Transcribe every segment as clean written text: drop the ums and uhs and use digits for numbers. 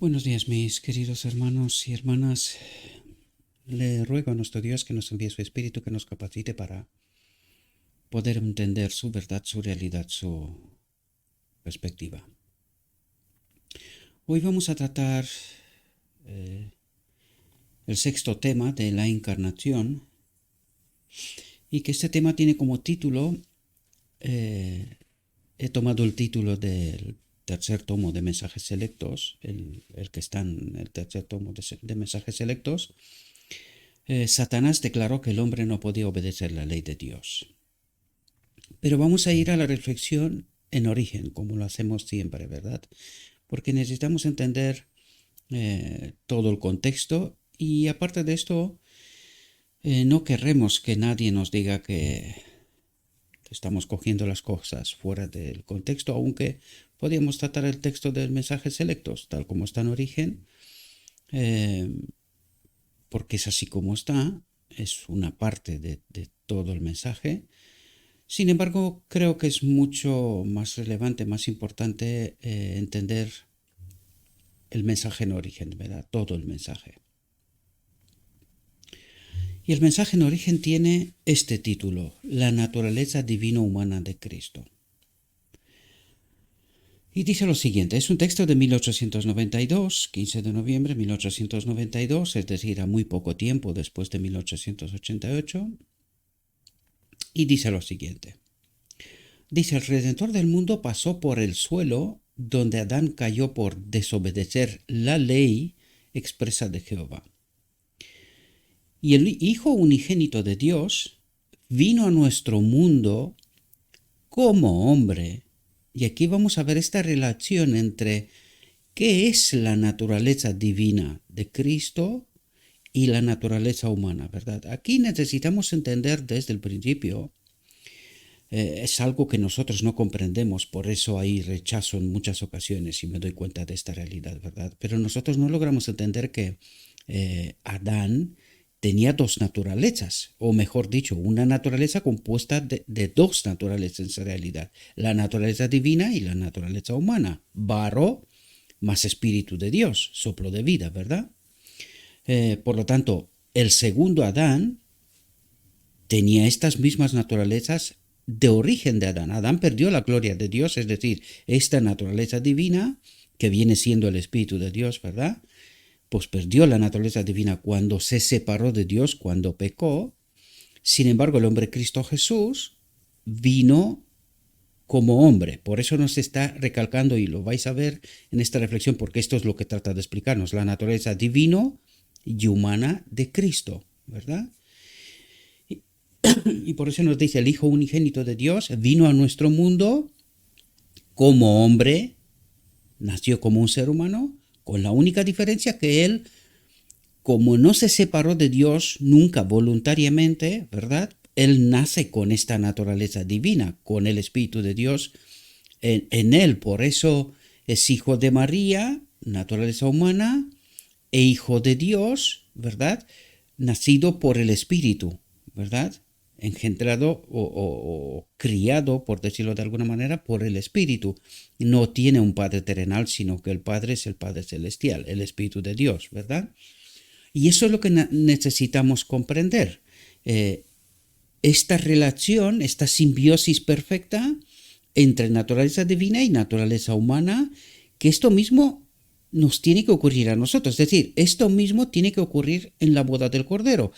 Buenos días, mis queridos hermanos y hermanas. Le ruego a nuestro Dios que nos envíe su Espíritu, que nos capacite para poder entender su verdad, su realidad, su perspectiva. Hoy vamos a tratar el sexto tema de la encarnación, y que este tema tiene como título, he tomado el título del tercer tomo de Mensajes Selectos, el que está en el tercer tomo de Mensajes Selectos. Satanás declaró que el hombre no podía obedecer la ley de Dios. Pero vamos a ir a la reflexión en origen, como lo hacemos siempre, ¿verdad? Porque necesitamos entender todo el contexto, y aparte de esto, no querremos que nadie nos diga que estamos cogiendo las cosas fuera del contexto, aunque podríamos tratar el texto del Mensajes Selectos tal como está en origen, porque es así como está, es una parte de todo el mensaje. Sin embargo, creo que es mucho más relevante, más importante entender el mensaje en origen, ¿verdad? Todo el mensaje. Y el mensaje en origen tiene este título: La naturaleza divino-humana de Cristo. Y dice lo siguiente, es un texto de 1892, 15 de noviembre de 1892, es decir, a muy poco tiempo después de 1888, y dice lo siguiente. Dice, el Redentor del mundo pasó por el suelo donde Adán cayó por desobedecer la ley expresa de Jehová. Y el Hijo unigénito de Dios vino a nuestro mundo como hombre. Y aquí vamos a ver esta relación entre qué es la naturaleza divina de Cristo y la naturaleza humana, ¿verdad? Aquí necesitamos entender desde el principio. Es algo que nosotros no comprendemos, por eso hay rechazo en muchas ocasiones y me doy cuenta de esta realidad, ¿verdad? Pero nosotros no logramos entender que Adán tenía dos naturalezas, o mejor dicho, una naturaleza compuesta de dos naturalezas en realidad, la naturaleza divina y la naturaleza humana, barro más espíritu de Dios, soplo de vida, ¿verdad? Por lo tanto, el segundo Adán tenía estas mismas naturalezas de origen de Adán. Adán perdió la gloria de Dios, es decir, esta naturaleza divina, que viene siendo el Espíritu de Dios, ¿verdad? Pues perdió la naturaleza divina cuando se separó de Dios, cuando pecó. Sin embargo, el hombre Cristo Jesús vino como hombre. Por eso nos está recalcando, y lo vais a ver en esta reflexión, porque esto es lo que trata de explicarnos, la naturaleza divino y humana de Cristo, ¿verdad? Y por eso nos dice, el Hijo unigénito de Dios vino a nuestro mundo como hombre, nació como un ser humano, con la única diferencia que él, como no se separó de Dios nunca voluntariamente, ¿verdad? Él nace con esta naturaleza divina, con el Espíritu de Dios en él. Por eso es hijo de María, naturaleza humana, e hijo de Dios, ¿verdad? Nacido por el Espíritu, ¿verdad? Engendrado o criado, por decirlo de alguna manera, por el Espíritu. No tiene un Padre terrenal, sino que el Padre es el Padre celestial, el Espíritu de Dios, ¿verdad? Y eso es lo que necesitamos comprender. Esta relación, esta simbiosis perfecta entre naturaleza divina y naturaleza humana, que esto mismo nos tiene que ocurrir a nosotros. Es decir, esto mismo tiene que ocurrir en la boda del Cordero,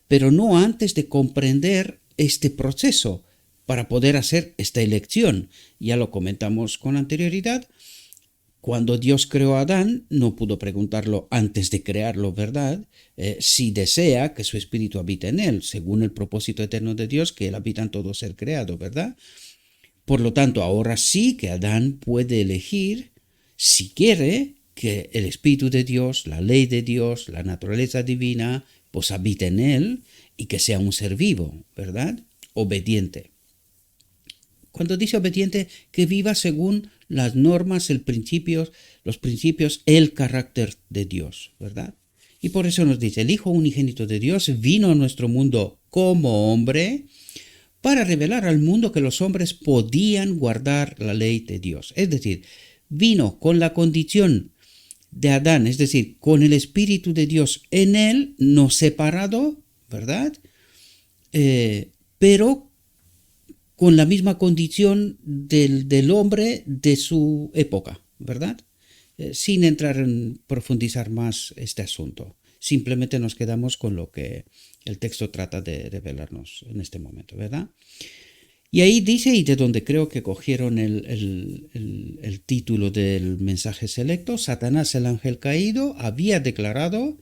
pero no antes de comprender este proceso para poder hacer esta elección. Ya lo comentamos con anterioridad. Cuando Dios creó a Adán, no pudo preguntarlo antes de crearlo, ¿verdad? Si desea que su espíritu habite en él, según el propósito eterno de Dios, que él habita en todo ser creado, ¿verdad? Por lo tanto, ahora sí que Adán puede elegir, si quiere, que el Espíritu de Dios, la ley de Dios, la naturaleza divina, pues habite en él y que sea un ser vivo, ¿verdad? Obediente. Cuando dice obediente, que viva según las normas, los principios, el carácter de Dios, ¿verdad? Y por eso nos dice, el Hijo unigénito de Dios vino a nuestro mundo como hombre para revelar al mundo que los hombres podían guardar la ley de Dios. Es decir, vino con la condición de Adán, es decir, con el Espíritu de Dios en él, no separado, ¿verdad? Pero con la misma condición del hombre de su época, ¿verdad? Sin entrar en profundizar más este asunto. Simplemente nos quedamos con lo que el texto trata de revelarnos en este momento, ¿verdad? Y ahí dice, y de donde creo que cogieron el título del mensaje selecto, Satanás, el ángel caído, había declarado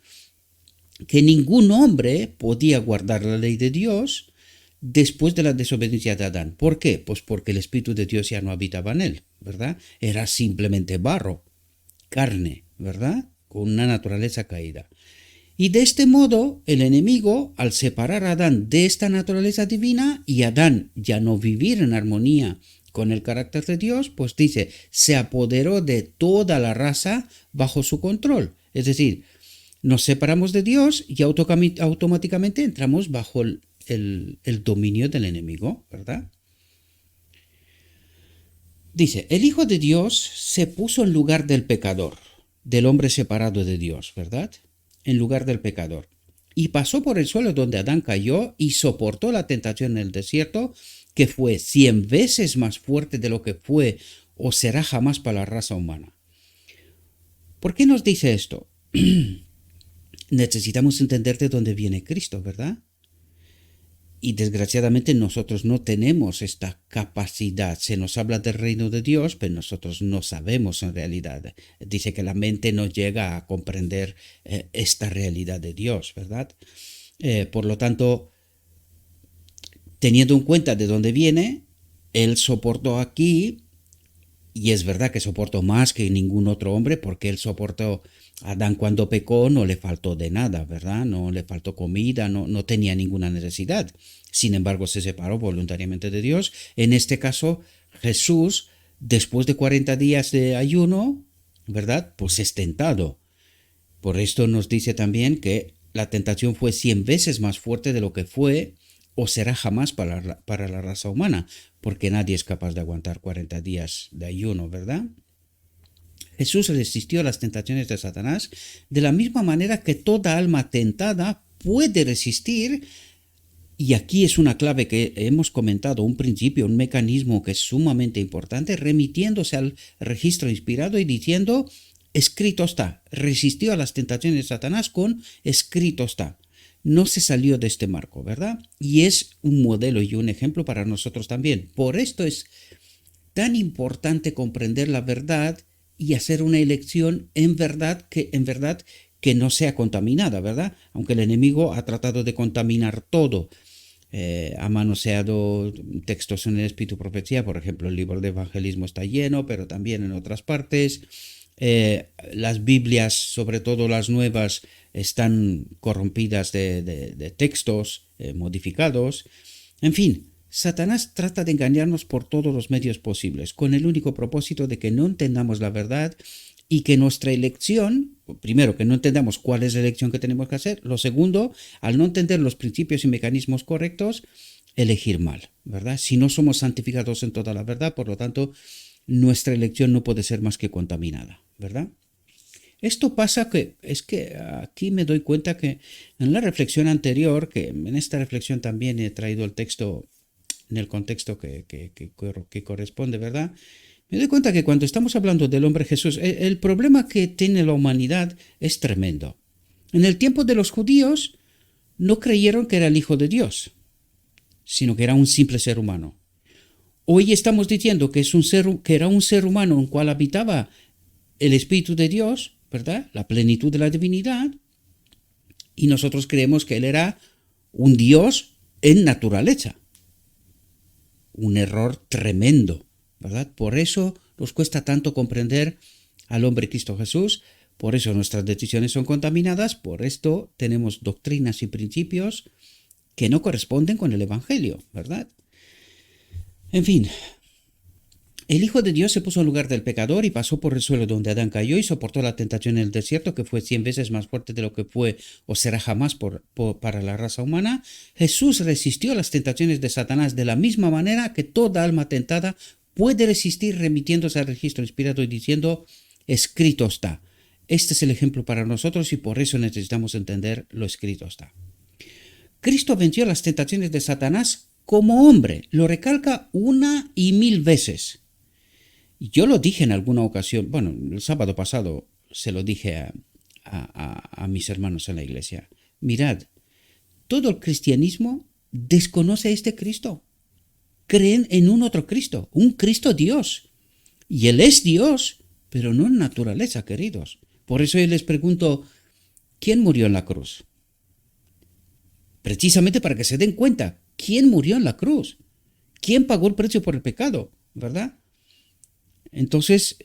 que ningún hombre podía guardar la ley de Dios después de la desobediencia de Adán. ¿Por qué? Pues porque el Espíritu de Dios ya no habitaba en él, ¿verdad? Era simplemente barro, carne, ¿verdad? Con una naturaleza caída. Y de este modo, el enemigo, al separar a Adán de esta naturaleza divina y Adán ya no vivir en armonía con el carácter de Dios, pues dice, se apoderó de toda la raza bajo su control. Es decir, nos separamos de Dios y automáticamente entramos bajo el dominio del enemigo, ¿verdad? Dice, el Hijo de Dios se puso en lugar del pecador, del hombre separado de Dios, ¿verdad? En lugar del pecador. Y pasó por el suelo donde Adán cayó y soportó la tentación en el desierto, que fue 100 veces más fuerte de lo que fue o será jamás para la raza humana. ¿Por qué nos dice esto? Necesitamos entender de dónde viene Cristo, ¿verdad? Y desgraciadamente nosotros no tenemos esta capacidad. Se nos habla del reino de Dios, pero nosotros no sabemos en realidad. Dice que la mente no llega a comprender esta realidad de Dios, ¿verdad? Por lo tanto, teniendo en cuenta de dónde viene, Él soportó aquí, y es verdad que soportó más que ningún otro hombre, porque Él soportó a Adán cuando pecó, no le faltó de nada, ¿verdad? No le faltó comida, no tenía ninguna necesidad. Sin embargo, se separó voluntariamente de Dios. En este caso, Jesús, después de 40 días de ayuno, ¿verdad? Pues es tentado. Por esto nos dice también que la tentación fue 100 veces más fuerte de lo que fue o será jamás para la raza humana, porque nadie es capaz de aguantar 40 días de ayuno, ¿verdad? Jesús resistió a las tentaciones de Satanás de la misma manera que toda alma tentada puede resistir. Y aquí es una clave que hemos comentado, un principio, un mecanismo que es sumamente importante, remitiéndose al registro inspirado y diciendo, escrito está, resistió a las tentaciones de Satanás con escrito está. No se salió de este marco, ¿verdad? Y es un modelo y un ejemplo para nosotros también. Por esto es tan importante comprender la verdad y hacer una elección en verdad que no sea contaminada, ¿verdad? Aunque el enemigo ha tratado de contaminar todo. Ha manoseado textos en el Espíritu Profecía, por ejemplo, el libro de Evangelismo está lleno, pero también en otras partes. Las Biblias, sobre todo las nuevas, están corrompidas de textos modificados. En fin, Satanás trata de engañarnos por todos los medios posibles, con el único propósito de que no entendamos la verdad y que nuestra elección, primero, que no entendamos cuál es la elección que tenemos que hacer, lo segundo, al no entender los principios y mecanismos correctos, elegir mal, ¿verdad? Si no somos santificados en toda la verdad, por lo tanto, nuestra elección no puede ser más que contaminada, ¿verdad? Esto pasa que es que aquí me doy cuenta que en la reflexión anterior, que en esta reflexión también he traído el texto en el contexto que corresponde, ¿verdad? Me doy cuenta que cuando estamos hablando del hombre Jesús, el problema que tiene la humanidad es tremendo. En el tiempo de los judíos no creyeron que era el Hijo de Dios, sino que era un simple ser humano. Hoy estamos diciendo que era un ser humano en el cual habitaba el Espíritu de Dios, ¿verdad? La plenitud de la divinidad, y nosotros creemos que Él era un Dios en naturaleza. Un error tremendo, ¿verdad? Por eso nos cuesta tanto comprender al hombre Cristo Jesús, por eso nuestras decisiones son contaminadas, por esto tenemos doctrinas y principios que no corresponden con el Evangelio, ¿verdad? En fin, el Hijo de Dios se puso en lugar del pecador y pasó por el suelo donde Adán cayó y soportó la tentación en el desierto, que fue 100 veces más fuerte de lo que fue o será jamás para la raza humana. Jesús resistió las tentaciones de Satanás de la misma manera que toda alma tentada puede resistir, remitiéndose al registro inspirado y diciendo, escrito está. Este es el ejemplo para nosotros y por eso necesitamos entender lo escrito está. Cristo venció las tentaciones de Satanás como hombre. Lo recalca 1,000 veces. Yo lo dije en alguna ocasión, bueno, el sábado pasado se lo dije a mis hermanos en la iglesia. Mirad, todo el cristianismo desconoce a este Cristo. Creen en un otro Cristo, un Cristo Dios. Y Él es Dios, pero no en naturaleza, queridos. Por eso yo les pregunto, ¿quién murió en la cruz? Precisamente para que se den cuenta, ¿quién murió en la cruz? ¿Quién pagó el precio por el pecado? ¿Verdad? Entonces,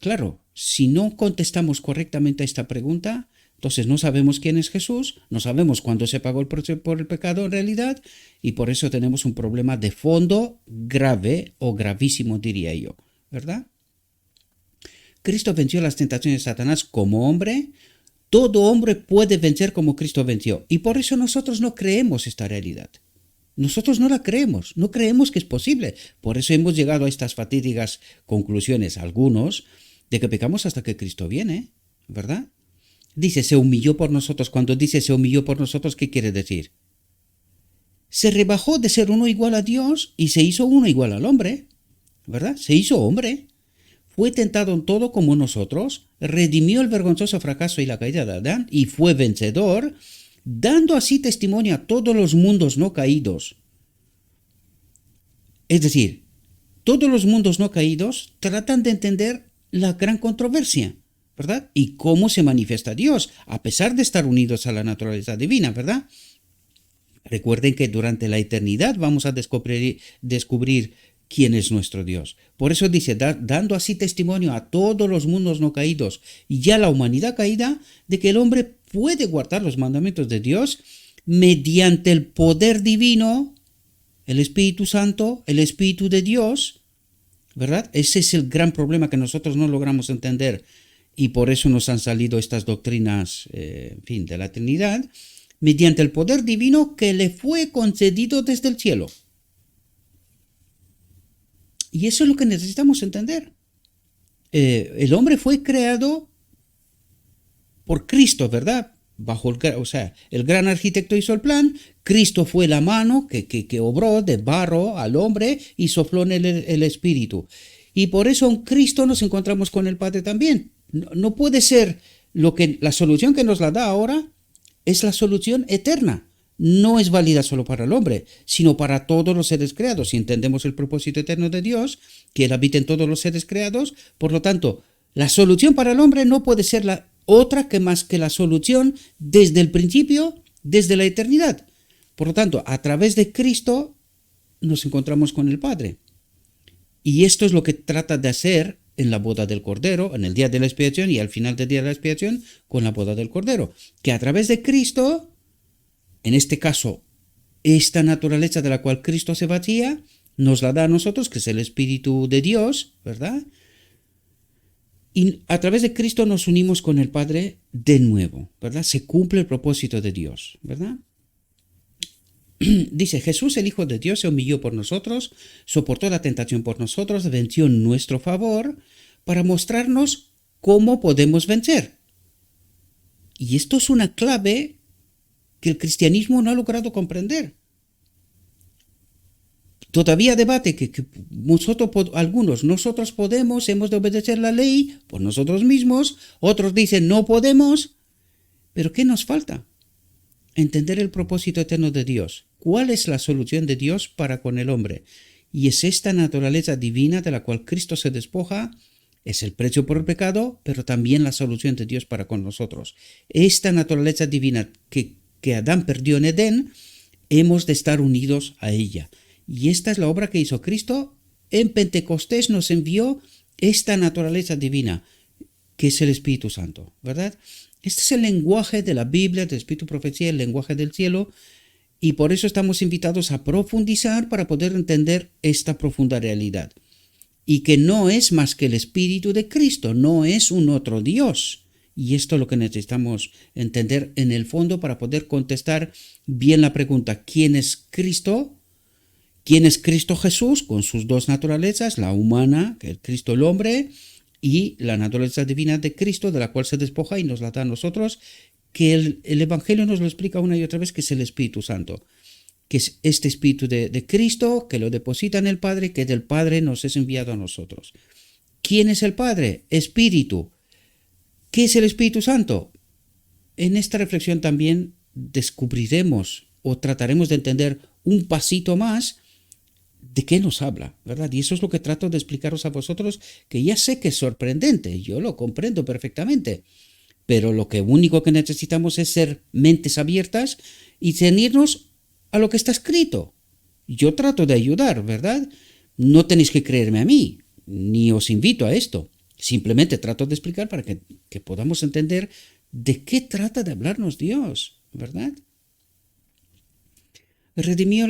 claro, si no contestamos correctamente a esta pregunta, entonces no sabemos quién es Jesús, no sabemos cuándo se pagó el precio por el pecado en realidad, y por eso tenemos un problema de fondo grave o gravísimo, diría yo, ¿verdad? Cristo venció las tentaciones de Satanás como hombre. Todo hombre puede vencer como Cristo venció, y por eso nosotros no creemos esta realidad. Nosotros no la creemos, no creemos que es posible. Por eso hemos llegado a estas fatídicas conclusiones, algunos, de que pecamos hasta que Cristo viene, ¿verdad? Dice, se humilló por nosotros. Cuando dice se humilló por nosotros, ¿qué quiere decir? Se rebajó de ser uno igual a Dios y se hizo uno igual al hombre, ¿verdad? Se hizo hombre. Fue tentado en todo como nosotros, redimió el vergonzoso fracaso y la caída de Adán y fue vencedor, dando así testimonio a todos los mundos no caídos. Es decir, todos los mundos no caídos tratan de entender la gran controversia, ¿verdad? Y cómo se manifiesta Dios, a pesar de estar unidos a la naturaleza divina, ¿verdad? Recuerden que durante la eternidad vamos a descubrir quién es nuestro Dios. Por eso dice, dando así testimonio a todos los mundos no caídos y a la humanidad caída, de que el hombre puede guardar los mandamientos de Dios mediante el poder divino, el Espíritu Santo, el Espíritu de Dios, ¿verdad? Ese es el gran problema que nosotros no logramos entender y por eso nos han salido estas doctrinas, de la Trinidad, mediante el poder divino que le fue concedido desde el cielo. Y eso es lo que necesitamos entender. El hombre fue creado por Cristo, ¿verdad? El gran arquitecto hizo el plan, Cristo fue la mano que obró de barro al hombre y sopló en el espíritu. Y por eso en Cristo nos encontramos con el Padre también. No puede ser la solución que nos la da ahora es la solución eterna. No es válida solo para el hombre, sino para todos los seres creados. Si entendemos el propósito eterno de Dios, que Él habita en todos los seres creados, por lo tanto, la solución para el hombre no puede ser la otra que más que la solución desde el principio, desde la eternidad. Por lo tanto, a través de Cristo nos encontramos con el Padre. Y esto es lo que trata de hacer en la boda del Cordero, en el día de la expiación y al final del día de la expiación con la boda del Cordero. Que a través de Cristo, en este caso, esta naturaleza de la cual Cristo se vacía, nos la da a nosotros, que es el Espíritu de Dios, ¿verdad? Y a través de Cristo nos unimos con el Padre de nuevo, ¿verdad? Se cumple el propósito de Dios, ¿verdad? Dice, Jesús, el Hijo de Dios, se humilló por nosotros, soportó la tentación por nosotros, venció en nuestro favor, para mostrarnos cómo podemos vencer. Y esto es una clave que el cristianismo no ha logrado comprender. Todavía debate que nosotros podemos, hemos de obedecer la ley por nosotros mismos, otros dicen no podemos, pero ¿qué nos falta? Entender el propósito eterno de Dios. ¿Cuál es la solución de Dios para con el hombre? Y es esta naturaleza divina de la cual Cristo se despoja, es el precio por el pecado, pero también la solución de Dios para con nosotros. Esta naturaleza divina que Adán perdió en Edén, hemos de estar unidos a ella. Y esta es la obra que hizo Cristo. En Pentecostés nos envió esta naturaleza divina, que es el Espíritu Santo, ¿verdad? Este es el lenguaje de la Biblia, del Espíritu Profecía, el lenguaje del cielo, y por eso estamos invitados a profundizar para poder entender esta profunda realidad. Y que no es más que el Espíritu de Cristo, no es un otro Dios. Y esto es lo que necesitamos entender en el fondo para poder contestar bien la pregunta, ¿quién es Cristo? ¿Quién es Cristo Jesús con sus dos naturalezas, la humana, que es Cristo el hombre, y la naturaleza divina de Cristo, de la cual se despoja y nos la da a nosotros, que el Evangelio nos lo explica una y otra vez, que es el Espíritu Santo, que es este Espíritu de Cristo, que lo deposita en el Padre, que del Padre nos es enviado a nosotros. ¿Quién es el Padre? Espíritu. ¿Qué es el Espíritu Santo? En esta reflexión también descubriremos o trataremos de entender un pasito más de qué nos habla, ¿verdad? Y eso es lo que trato de explicaros a vosotros, que ya sé que es sorprendente, yo lo comprendo perfectamente, pero lo único que necesitamos es ser mentes abiertas y ceñirnos a lo que está escrito. Yo trato de ayudar, ¿verdad? No tenéis que creerme a mí, ni os invito a esto. Simplemente trato de explicar para que podamos entender de qué trata de hablarnos Dios, ¿verdad? Redimió,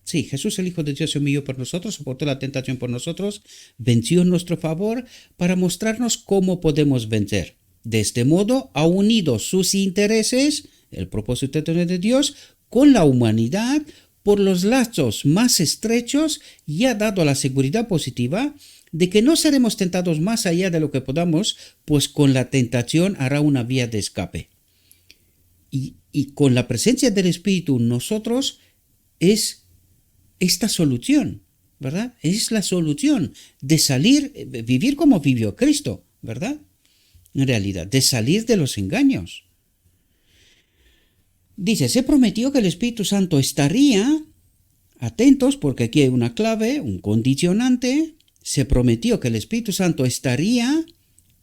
sí, Jesús el Hijo de Dios se humilló por nosotros, soportó la tentación por nosotros, venció en nuestro favor para mostrarnos cómo podemos vencer. De este modo ha unido sus intereses, el propósito eterno de Dios, con la humanidad por los lazos más estrechos y ha dado la seguridad positiva de que no seremos tentados más allá de lo que podamos, pues con la tentación hará una vía de escape. Y con la presencia del Espíritu nosotros es esta solución, ¿verdad? Es la solución de salir, vivir como vivió Cristo, ¿verdad? En realidad, de salir de los engaños. Dice, se prometió que el Espíritu Santo estaría, atentos porque aquí hay una clave, un condicionante, se prometió que el Espíritu Santo estaría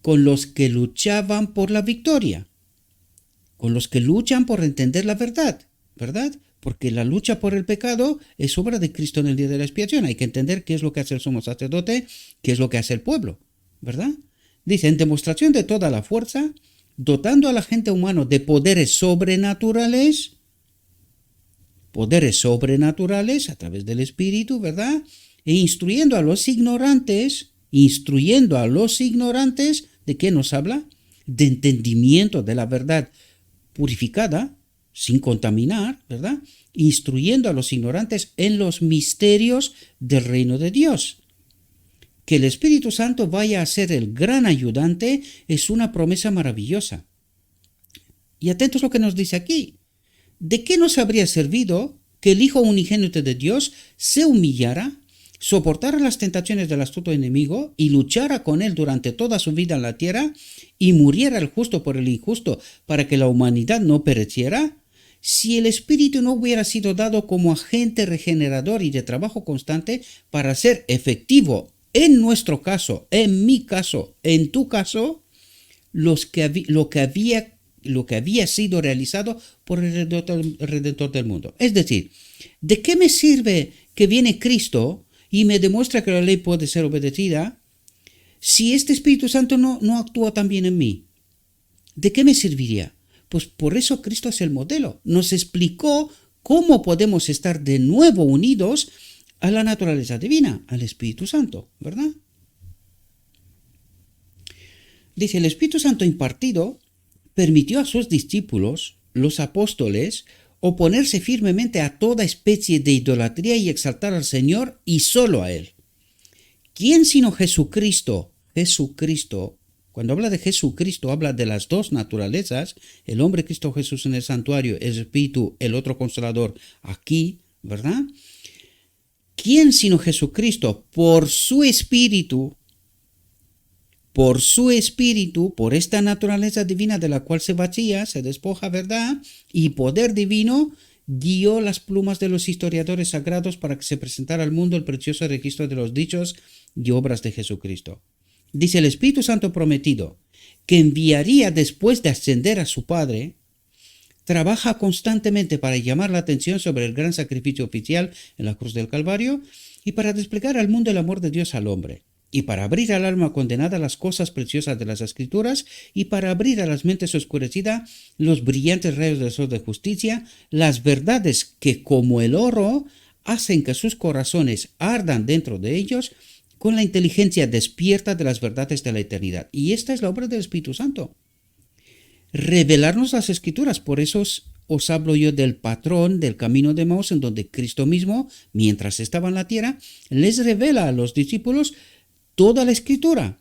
con los que luchaban por la victoria, con los que luchan por entender la verdad, ¿verdad? Porque la lucha por el pecado es obra de Cristo en el día de la expiación. Hay que entender qué es lo que hace el sumo sacerdote, qué es lo que hace el pueblo, ¿verdad? Dice, en demostración de toda la fuerza, dotando a la gente humana de poderes sobrenaturales a través del Espíritu, ¿verdad? E instruyendo a los ignorantes, ¿de qué nos habla? De entendimiento de la verdad purificada, sin contaminar, ¿verdad? Instruyendo a los ignorantes en los misterios del reino de Dios. Que el Espíritu Santo vaya a ser el gran ayudante es una promesa maravillosa. Y atentos a lo que nos dice aquí. ¿De qué nos habría servido que el Hijo unigénito de Dios se humillara, soportara las tentaciones del astuto enemigo y luchara con él durante toda su vida en la tierra y muriera el justo por el injusto para que la humanidad no pereciera? Si el Espíritu no hubiera sido dado como agente regenerador y de trabajo constante para ser efectivo en nuestro caso, en mi caso, en tu caso, lo que había sido realizado por el Redentor del mundo. Es decir, ¿de qué me sirve que viene Cristo y me demuestra que la ley puede ser obedecida si este Espíritu Santo no actúa también en mí? ¿De qué me serviría? Pues por eso Cristo es el modelo. Nos explicó cómo podemos estar de nuevo unidos a la naturaleza divina, al Espíritu Santo, ¿verdad? Dice, el Espíritu Santo impartido permitió a sus discípulos, los apóstoles, oponerse firmemente a toda especie de idolatría y exaltar al Señor y solo a Él. ¿Quién sino Jesucristo? Cuando habla de Jesucristo, habla de las dos naturalezas, el hombre Cristo Jesús en el santuario, el Espíritu, el otro Consolador aquí, ¿verdad? ¿Quién sino Jesucristo, por su Espíritu, por esta naturaleza divina de la cual se vacía, se despoja, ¿verdad? Y poder divino, guió las plumas de los historiadores sagrados para que se presentara al mundo el precioso registro de los dichos y obras de Jesucristo. Dice el Espíritu Santo prometido, que enviaría después de ascender a su Padre, trabaja constantemente para llamar la atención sobre el gran sacrificio oficial en la cruz del Calvario y para desplegar al mundo el amor de Dios al hombre, y para abrir al alma condenada las cosas preciosas de las Escrituras, y para abrir a las mentes oscurecidas los brillantes rayos del sol de justicia, las verdades que como el oro hacen que sus corazones ardan dentro de ellos con la inteligencia despierta de las verdades de la eternidad. Y esta es la obra del Espíritu Santo. Revelarnos las Escrituras. Por eso os hablo yo del patrón del camino de Emaús, en donde Cristo mismo, mientras estaba en la tierra, les revela a los discípulos toda la Escritura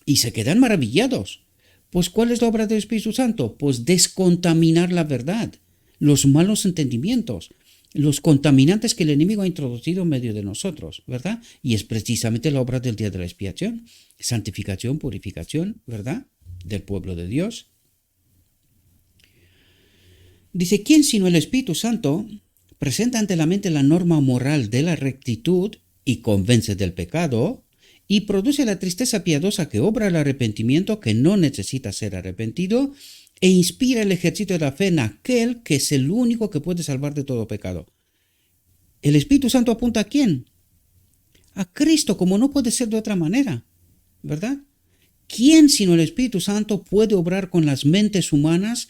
y se quedan maravillados. Pues ¿cuál es la obra del Espíritu Santo? Pues descontaminar la verdad, los malos entendimientos, los contaminantes que el enemigo ha introducido en medio de nosotros, ¿verdad? Y es precisamente la obra del día de la expiación, santificación, purificación, ¿verdad? Del pueblo de Dios. Dice, ¿quién sino el Espíritu Santo presenta ante la mente la norma moral de la rectitud y convence del pecado y produce la tristeza piadosa que obra el arrepentimiento que no necesita ser arrepentido e inspira el ejercicio de la fe en aquel que es el único que puede salvar de todo pecado? ¿El Espíritu Santo apunta a quién? A Cristo, como no puede ser de otra manera, ¿verdad? ¿Quién sino el Espíritu Santo puede obrar con las mentes humanas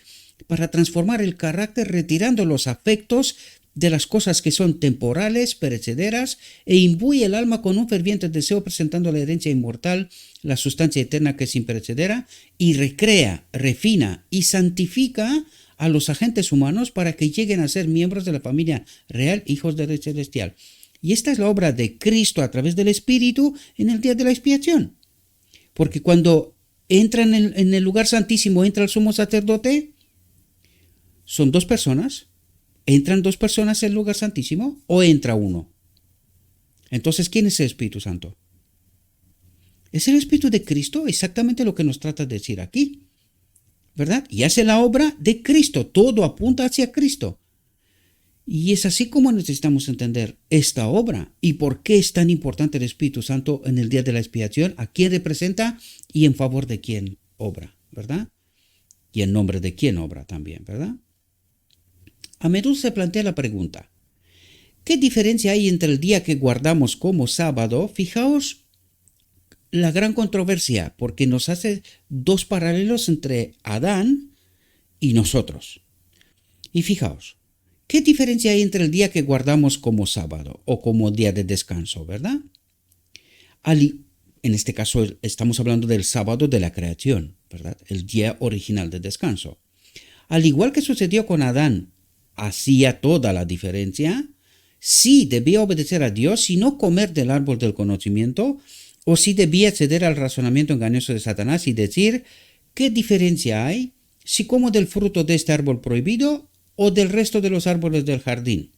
para transformar el carácter retirando los afectos de las cosas que son temporales, perecederas, e imbuye el alma con un ferviente deseo presentando la herencia inmortal, la sustancia eterna que es imperecedera, y recrea, refina y santifica a los agentes humanos para que lleguen a ser miembros de la familia real, hijos del Rey Celestial? Y esta es la obra de Cristo a través del Espíritu en el día de la expiación. Porque cuando entran en el lugar santísimo, entra el sumo sacerdote, son dos personas. ¿Entran dos personas en el lugar santísimo o entra uno? Entonces, ¿quién es el Espíritu Santo? Es el Espíritu de Cristo, exactamente lo que nos trata de decir aquí, ¿verdad? Y hace la obra de Cristo, todo apunta hacia Cristo. Y es así como necesitamos entender esta obra y por qué es tan importante el Espíritu Santo en el día de la expiación, a quién representa y en favor de quién obra, ¿verdad? Y en nombre de quién obra también, ¿verdad? A menudo se plantea la pregunta, ¿qué diferencia hay entre el día que guardamos como sábado? Fijaos la gran controversia, porque nos hace dos paralelos entre Adán y nosotros. Y fijaos, ¿qué diferencia hay entre el día que guardamos como sábado o como día de descanso, verdad? En este caso estamos hablando del sábado de la creación, ¿verdad? El día original de descanso. Al igual que sucedió con Adán, hacía toda la diferencia. Sí debía obedecer a Dios y no comer del árbol del conocimiento, o sí debía ceder al razonamiento engañoso de Satanás y decir, ¿qué diferencia hay si como del fruto de este árbol prohibido o del resto de los árboles del jardín?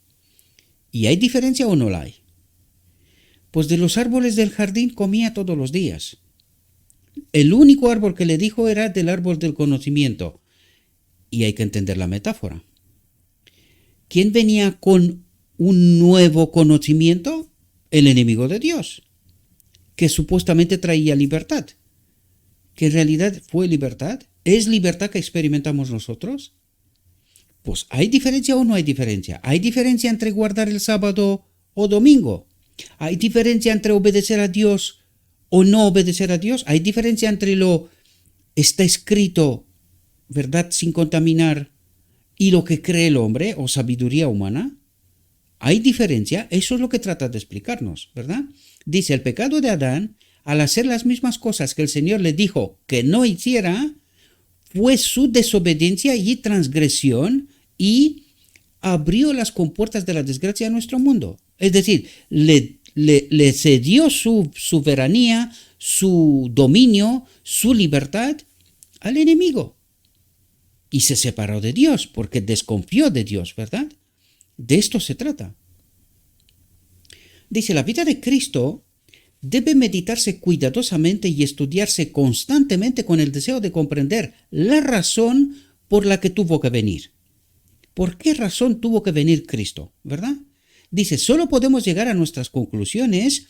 ¿Y hay diferencia o no la hay? Pues de los árboles del jardín comía todos los días. El único árbol que le dijo era del árbol del conocimiento. Y hay que entender la metáfora. ¿Quién venía con un nuevo conocimiento? El enemigo de Dios, que supuestamente traía libertad. ¿Que en realidad fue libertad? ¿Es libertad que experimentamos nosotros? Pues ¿hay diferencia o no hay diferencia? ¿Hay diferencia entre guardar el sábado o domingo? ¿Hay diferencia entre obedecer a Dios o no obedecer a Dios? ¿Hay diferencia entre lo está escrito, verdad sin contaminar, y lo que cree el hombre o sabiduría humana? ¿Hay diferencia? Eso es lo que trata de explicarnos, ¿verdad? Dice, el pecado de Adán, al hacer las mismas cosas que el Señor le dijo que no hiciera, fue su desobediencia y transgresión y abrió las compuertas de la desgracia a nuestro mundo. Es decir, le cedió su soberanía, su dominio, su libertad al enemigo. Y se separó de Dios porque desconfió de Dios, ¿verdad? De esto se trata. Dice, la vida de Cristo debe meditarse cuidadosamente y estudiarse constantemente con el deseo de comprender la razón por la que tuvo que venir. ¿Por qué razón tuvo que venir Cristo? ¿Verdad? Dice, solo podemos llegar a nuestras conclusiones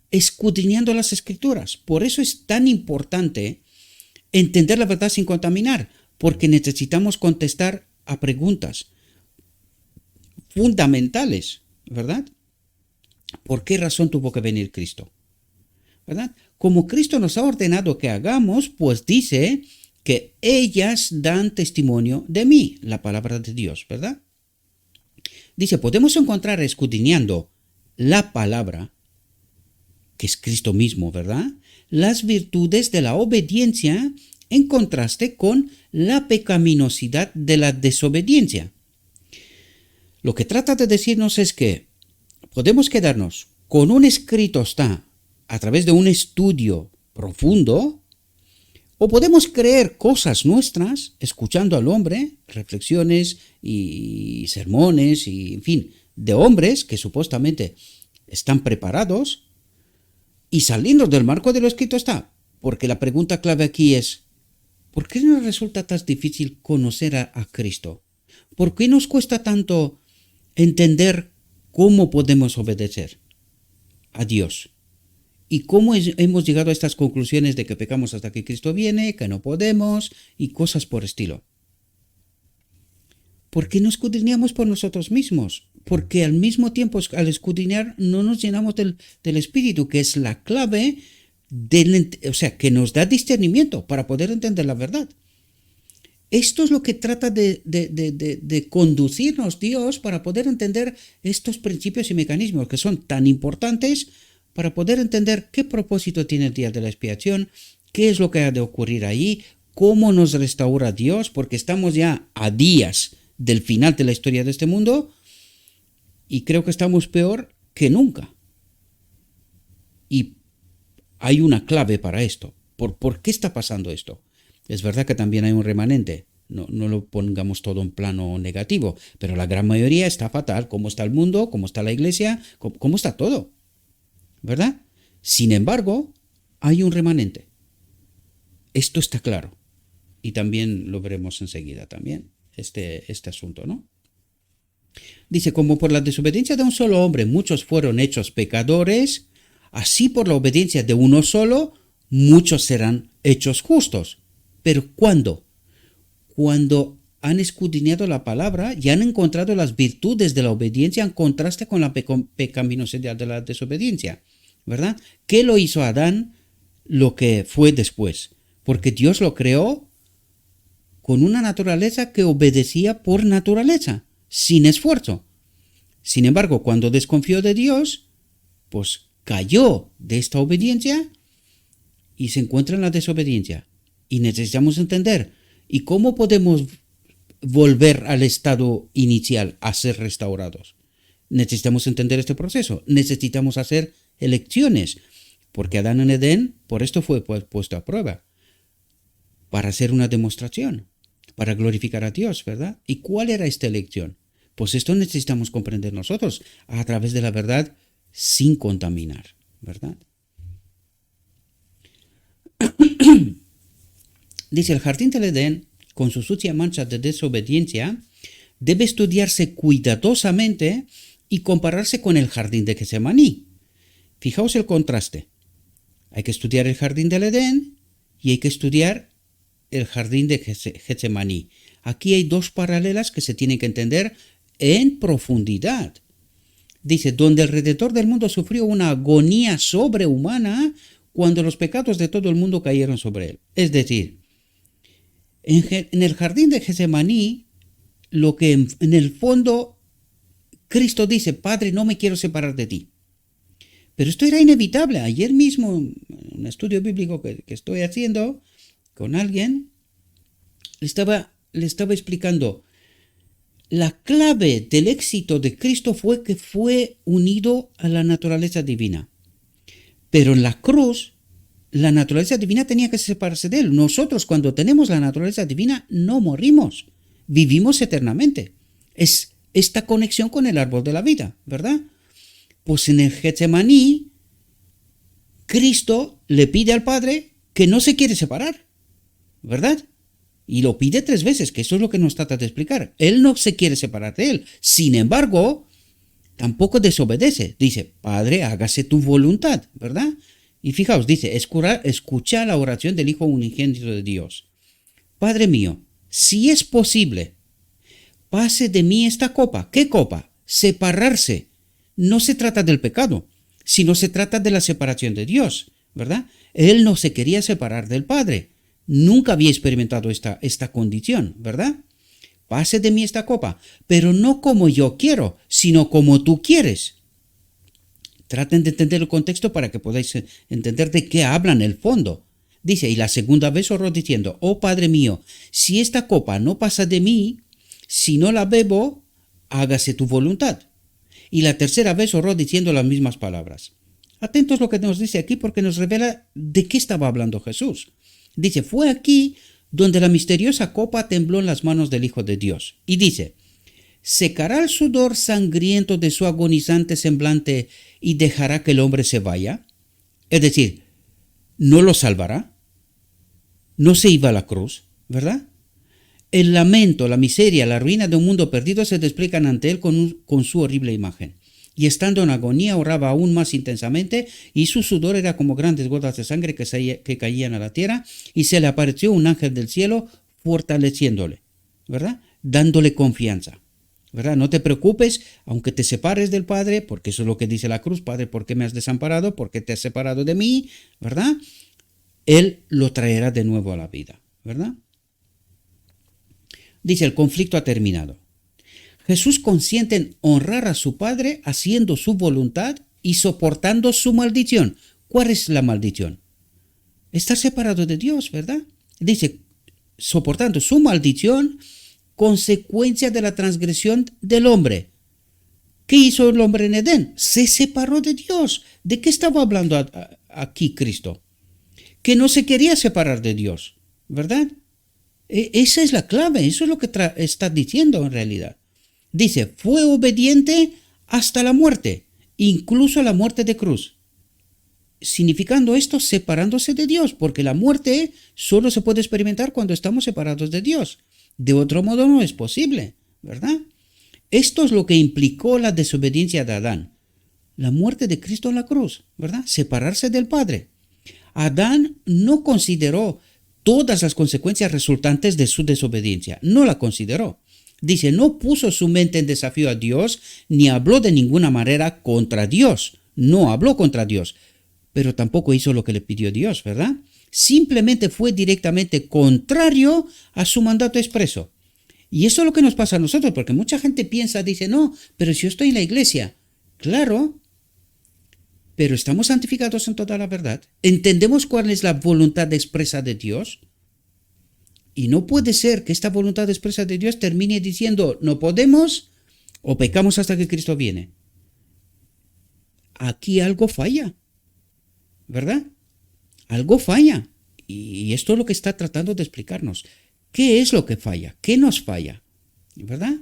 escudriñando las Escrituras. Por eso es tan importante entender la verdad sin contaminar, porque necesitamos contestar a preguntas fundamentales, ¿verdad? ¿Por qué razón tuvo que venir Cristo? ¿Verdad? Como Cristo nos ha ordenado que hagamos, pues dice que ellas dan testimonio de mí, la palabra de Dios, ¿verdad? Dice, podemos encontrar escudriñando la palabra, que es Cristo mismo, ¿verdad? Las virtudes de la obediencia en contraste con la pecaminosidad de la desobediencia. Lo que trata de decirnos es que podemos quedarnos con un escrito está a través de un estudio profundo, o podemos creer cosas nuestras, escuchando al hombre, reflexiones y sermones, y en fin, de hombres que supuestamente están preparados, y saliendo del marco de lo escrito está. Porque la pregunta clave aquí es, ¿por qué nos resulta tan difícil conocer a Cristo? ¿Por qué nos cuesta tanto entender cómo podemos obedecer a Dios? ¿Y cómo hemos llegado a estas conclusiones de que pecamos hasta que Cristo viene, que no podemos y cosas por estilo? ¿Por qué no escudriñamos por nosotros mismos? Porque al mismo tiempo, al escudriñar, no nos llenamos del Espíritu, que es la clave, que nos da discernimiento para poder entender la verdad. Esto es lo que trata de conducirnos Dios para poder entender estos principios y mecanismos que son tan importantes para poder entender qué propósito tiene el día de la expiación, qué es lo que ha de ocurrir ahí, cómo nos restaura Dios, porque estamos ya a días del final de la historia de este mundo y creo que estamos peor que nunca. Y hay una clave para esto. ¿Por qué está pasando esto? Es verdad que también hay un remanente. No lo pongamos todo en plano negativo, pero la gran mayoría está fatal. ¿Cómo está el mundo? ¿Cómo está la iglesia? ¿Cómo está todo? ¿Verdad? Sin embargo, hay un remanente. Esto está claro. Y también lo veremos enseguida también, este asunto, ¿no? Dice, como por la desobediencia de un solo hombre muchos fueron hechos pecadores, así por la obediencia de uno solo muchos serán hechos justos. ¿Pero cuándo? Cuando han escudriñado la palabra y han encontrado las virtudes de la obediencia en contraste con la pecaminosidad de la desobediencia, ¿verdad? ¿Qué lo hizo Adán lo que fue después? Porque Dios lo creó con una naturaleza que obedecía por naturaleza, sin esfuerzo. Sin embargo, cuando desconfió de Dios, pues cayó de esta obediencia y se encuentra en la desobediencia. Y necesitamos entender, ¿y cómo podemos volver al estado inicial a ser restaurados? Necesitamos entender este proceso, necesitamos hacer elecciones, porque Adán en Edén, por esto fue puesto a prueba, para hacer una demostración, para glorificar a Dios, ¿verdad? ¿Y cuál era esta elección? Pues esto necesitamos comprender nosotros, a través de la verdad, sin contaminar, ¿verdad? Dice, el jardín del Edén, con su sucia mancha de desobediencia, debe estudiarse cuidadosamente y compararse con el jardín de Getsemaní. Fijaos el contraste. Hay que estudiar el jardín del Edén y hay que estudiar el jardín de Getsemaní. Aquí hay dos paralelas que se tienen que entender en profundidad. Dice, donde el Redentor del mundo sufrió una agonía sobrehumana cuando los pecados de todo el mundo cayeron sobre él. Es decir, en el jardín de Getsemaní, lo que en el fondo Cristo dice, Padre, no me quiero separar de ti. Pero esto era inevitable. Ayer mismo, en un estudio bíblico que estoy haciendo con alguien, le estaba explicando, la clave del éxito de Cristo fue que fue unido a la naturaleza divina. Pero en la cruz, la naturaleza divina tenía que separarse de él. Nosotros, cuando tenemos la naturaleza divina, no morimos, vivimos eternamente. Es esta conexión con el árbol de la vida, ¿verdad? Pues en el Getsemaní, Cristo le pide al Padre que no se quiere separar, ¿verdad? Y lo pide 3 veces, que eso es lo que nos trata de explicar. Él no se quiere separar de él. Sin embargo, tampoco desobedece. Dice, Padre, hágase tu voluntad, ¿verdad? Y fijaos, dice, escucha la oración del Hijo unigénito de Dios. Padre mío, si es posible, pase de mí esta copa. ¿Qué copa? Separarse. No se trata del pecado, sino se trata de la separación de Dios, ¿verdad? Él no se quería separar del Padre. Nunca había experimentado esta condición, ¿verdad? Pase de mí esta copa, pero no como yo quiero, sino como tú quieres. Traten de entender el contexto para que podáis entender de qué habla en el fondo. Dice, y la segunda vez oró diciendo, oh Padre mío, si esta copa no pasa de mí, si no la bebo, hágase tu voluntad. Y la tercera vez oró diciendo las mismas palabras. Atentos a lo que nos dice aquí porque nos revela de qué estaba hablando Jesús. Dice, fue aquí donde la misteriosa copa tembló en las manos del Hijo de Dios. Y dice, ¿secará el sudor sangriento de su agonizante semblante y dejará que el hombre se vaya? Es decir, ¿no lo salvará? ¿No se iba a la cruz? ¿Verdad? El lamento, la miseria, la ruina de un mundo perdido se despliegan ante él con su horrible imagen. Y estando en agonía oraba aún más intensamente y su sudor era como grandes gotas de sangre que caían a la tierra y se le apareció un ángel del cielo fortaleciéndole, ¿verdad? Dándole confianza, ¿verdad? No te preocupes, aunque te separes del Padre, porque eso es lo que dice la cruz, Padre, ¿por qué me has desamparado? ¿Por qué te has separado de mí? ¿Verdad? Él lo traerá de nuevo a la vida, ¿verdad? Dice, el conflicto ha terminado. Jesús consiente en honrar a su Padre haciendo su voluntad y soportando su maldición. ¿Cuál es la maldición? Estar separado de Dios, ¿verdad? Dice, soportando su maldición, consecuencia de la transgresión del hombre. ¿Qué hizo el hombre en Edén? Se separó de Dios. ¿De qué estaba hablando aquí Cristo? Que no se quería separar de Dios, ¿verdad? Esa es la clave, eso es lo que está diciendo en realidad. Dice, fue obediente hasta la muerte, incluso la muerte de cruz. Significando esto, separándose de Dios, porque la muerte solo se puede experimentar cuando estamos separados de Dios. De otro modo no es posible, ¿verdad? Esto es lo que implicó la desobediencia de Adán. La muerte de Cristo en la cruz, ¿verdad? Separarse del Padre. Adán no consideró todas las consecuencias resultantes de su desobediencia. No la consideró. Dice, no puso su mente en desafío a Dios, ni habló de ninguna manera contra Dios. No habló contra Dios, pero tampoco hizo lo que le pidió Dios, ¿verdad? Simplemente fue directamente contrario a su mandato expreso. Y eso es lo que nos pasa a nosotros, porque mucha gente piensa, dice, no, pero si yo estoy en la iglesia. Claro, pero estamos santificados en toda la verdad. ¿Entendemos cuál es la voluntad expresa de Dios? Y no puede ser que esta voluntad expresa de Dios termine diciendo no podemos o pecamos hasta que Cristo viene. Aquí algo falla, ¿verdad? Algo falla. Y esto es lo que está tratando de explicarnos. ¿Qué es lo que falla? ¿Qué nos falla? ¿Verdad?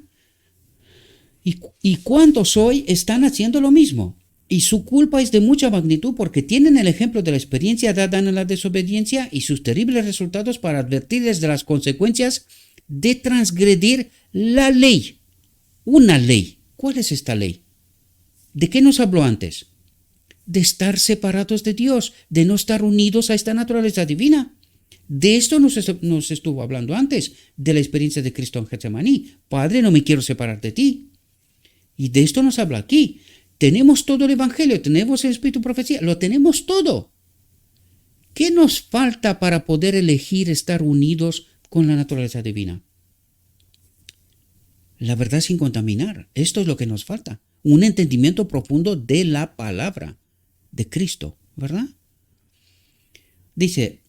¿Y cuántos hoy están haciendo lo mismo? Y su culpa es de mucha magnitud porque tienen el ejemplo de la experiencia de Adán en la desobediencia y sus terribles resultados para advertirles de las consecuencias de transgredir la ley. Una ley. ¿Cuál es esta ley? ¿De qué nos habló antes? De estar separados de Dios, de no estar unidos a esta naturaleza divina. De esto nos estuvo hablando antes, de la experiencia de Cristo en Getsemaní. Padre, no me quiero separar de ti. Y de esto nos habla aquí. Tenemos todo el Evangelio, tenemos el Espíritu de Profecía, lo tenemos todo. ¿Qué nos falta para poder elegir estar unidos con la naturaleza divina? La verdad sin contaminar. Esto es lo que nos falta. Un entendimiento profundo de la palabra de Cristo, ¿verdad? Dice,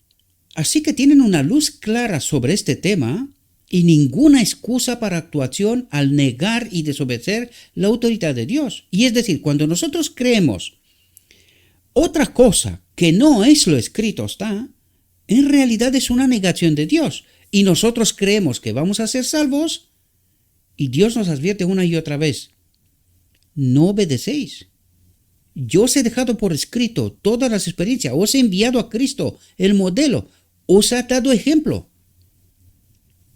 así que tienen una luz clara sobre este tema y ninguna excusa para actuación al negar y desobedecer la autoridad de Dios. Y es decir, cuando nosotros creemos otra cosa que no es lo escrito está, en realidad es una negación de Dios. Y nosotros creemos que vamos a ser salvos y Dios nos advierte una y otra vez, no obedecéis. Yo os he dejado por escrito todas las experiencias, os he enviado a Cristo, el modelo, os ha dado ejemplo.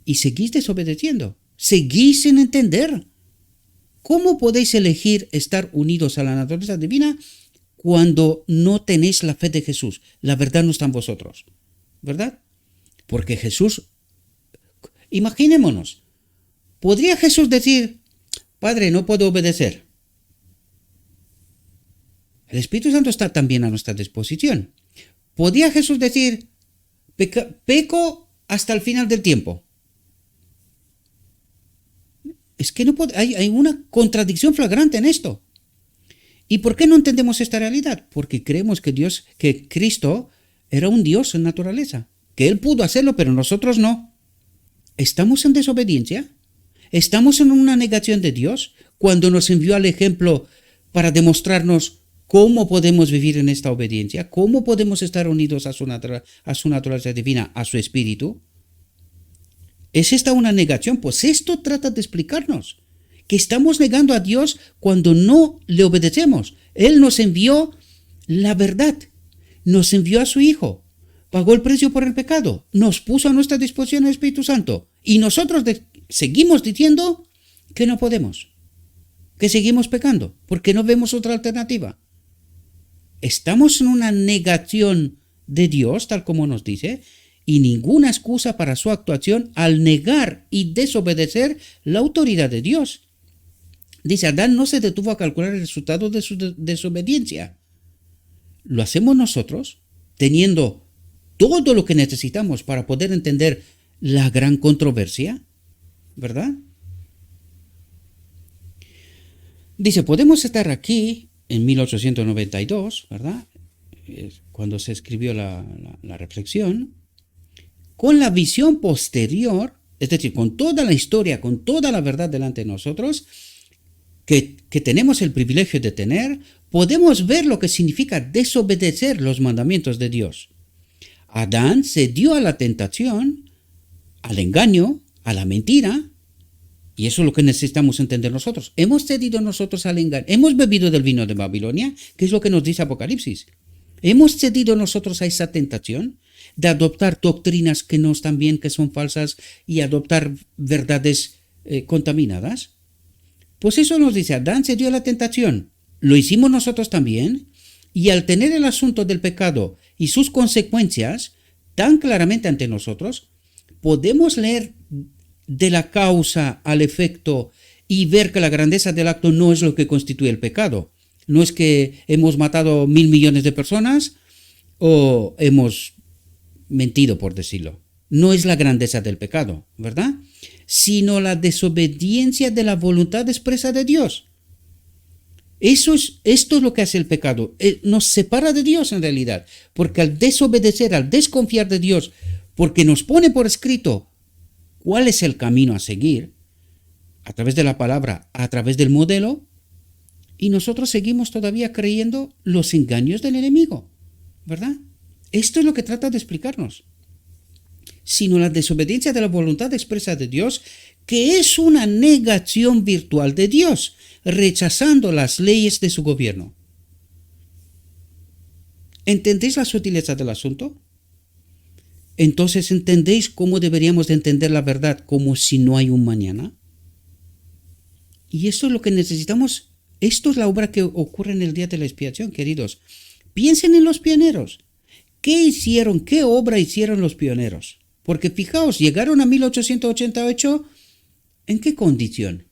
Y seguís desobedeciendo, seguís sin entender. ¿Cómo podéis elegir estar unidos a la naturaleza divina cuando no tenéis la fe de Jesús? La verdad no está en vosotros, ¿verdad? Porque Jesús, imaginémonos, ¿podría Jesús decir, Padre, no puedo obedecer? El Espíritu Santo está también a nuestra disposición. ¿Podría Jesús decir, peco hasta el final del tiempo? Es que no puede, hay una contradicción flagrante en esto. ¿Y por qué no entendemos esta realidad? Porque creemos que Cristo era un Dios en naturaleza, que Él pudo hacerlo, pero nosotros no. ¿Estamos en desobediencia? ¿Estamos en una negación de Dios cuando nos envió al ejemplo para demostrarnos ¿Cómo podemos vivir en esta obediencia? ¿Cómo podemos estar unidos a su naturaleza divina, a su espíritu? ¿Es esta una negación? Pues esto trata de explicarnos que estamos negando a Dios cuando no le obedecemos. Él nos envió la verdad, nos envió a su Hijo, pagó el precio por el pecado, nos puso a nuestra disposición el Espíritu Santo y nosotros seguimos diciendo que no podemos, que seguimos pecando, porque no vemos otra alternativa. Estamos en una negación de Dios, tal como nos dice, y ninguna excusa para su actuación al negar y desobedecer la autoridad de Dios. Dice, Adán no se detuvo a calcular el resultado de su desobediencia. Lo hacemos nosotros, teniendo todo lo que necesitamos para poder entender la gran controversia, ¿verdad? Dice, podemos estar aquí en 1892, ¿verdad? Cuando se escribió la reflexión, con la visión posterior, es decir, con toda la historia, con toda la verdad delante de nosotros, que tenemos el privilegio de tener, podemos ver lo que significa desobedecer los mandamientos de Dios. Adán se dio a la tentación, al engaño, a la mentira, y eso es lo que necesitamos entender nosotros. Hemos cedido nosotros al engaño, hemos bebido del vino de Babilonia, que es lo que nos dice Apocalipsis. Hemos cedido nosotros a esa tentación de adoptar doctrinas que no están bien, que son falsas, y adoptar verdades contaminadas. Pues eso nos dice, Adán se dio a la tentación, lo hicimos nosotros también, y al tener el asunto del pecado y sus consecuencias tan claramente ante nosotros, podemos leer de la causa al efecto y ver que la grandeza del acto no es lo que constituye el pecado. No es que hemos matado 1.000 millones de personas o hemos mentido, por decirlo. No es la grandeza del pecado, ¿verdad? Sino la desobediencia de la voluntad expresa de Dios. Esto es lo que hace el pecado. Nos separa de Dios en realidad, porque al desobedecer, al desconfiar de Dios, porque nos pone por escrito cuál es el camino a seguir, a través de la palabra, a través del modelo, y nosotros seguimos todavía creyendo los engaños del enemigo, ¿verdad? Esto es lo que trata de explicarnos. Sino la desobediencia de la voluntad expresa de Dios, que es una negación virtual de Dios, rechazando las leyes de su gobierno. ¿Entendéis la sutileza del asunto? Entonces, ¿entendéis cómo deberíamos de entender la verdad como si no hay un mañana? Y esto es lo que necesitamos. Esto es la obra que ocurre en el día de la expiación, queridos. Piensen en los pioneros. ¿Qué hicieron? ¿Qué obra hicieron los pioneros? Porque fijaos, llegaron a 1888, ¿en qué condición?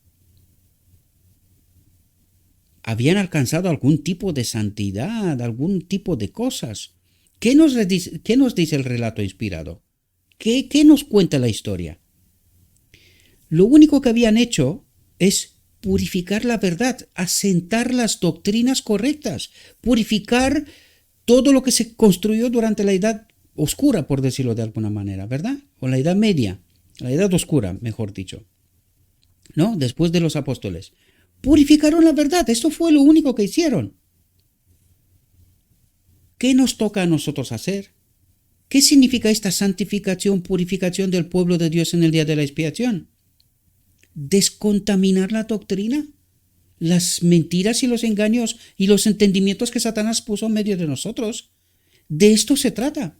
Habían alcanzado algún tipo de santidad, algún tipo de cosas. ¿Qué nos dice el relato inspirado? ¿Qué nos cuenta la historia? Lo único que habían hecho es purificar la verdad, asentar las doctrinas correctas, purificar todo lo que se construyó durante la Edad Oscura, por decirlo de alguna manera, ¿verdad? O la Edad Media, la Edad Oscura, mejor dicho, ¿no? Después de los apóstoles. Purificaron la verdad, esto fue lo único que hicieron. ¿Qué nos toca a nosotros hacer? ¿Qué significa esta santificación, purificación del pueblo de Dios en el día de la expiación? ¿Descontaminar la doctrina? Las mentiras y los engaños y los entendimientos que Satanás puso en medio de nosotros. De esto se trata.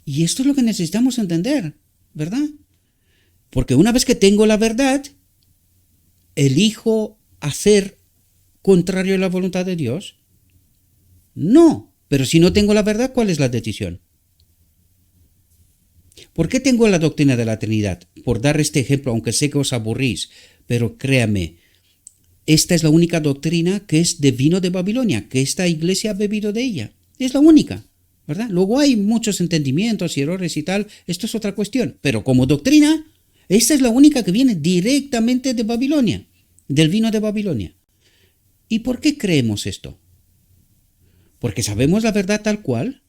Y esto es lo que necesitamos entender, ¿verdad? Porque una vez que tengo la verdad, ¿elijo hacer contrario a la voluntad de Dios? No, pero si no tengo la verdad, ¿cuál es la decisión? ¿Por qué tengo la doctrina de la Trinidad? Por dar este ejemplo, aunque sé que os aburrís, pero créame, esta es la única doctrina que es de vino de Babilonia, que esta iglesia ha bebido de ella. Es la única, ¿verdad? Luego hay muchos entendimientos y errores y tal, esto es otra cuestión, pero como doctrina, esta es la única que viene directamente de Babilonia, del vino de Babilonia. ¿Y por qué creemos esto? ¿Porque sabemos la verdad tal cual?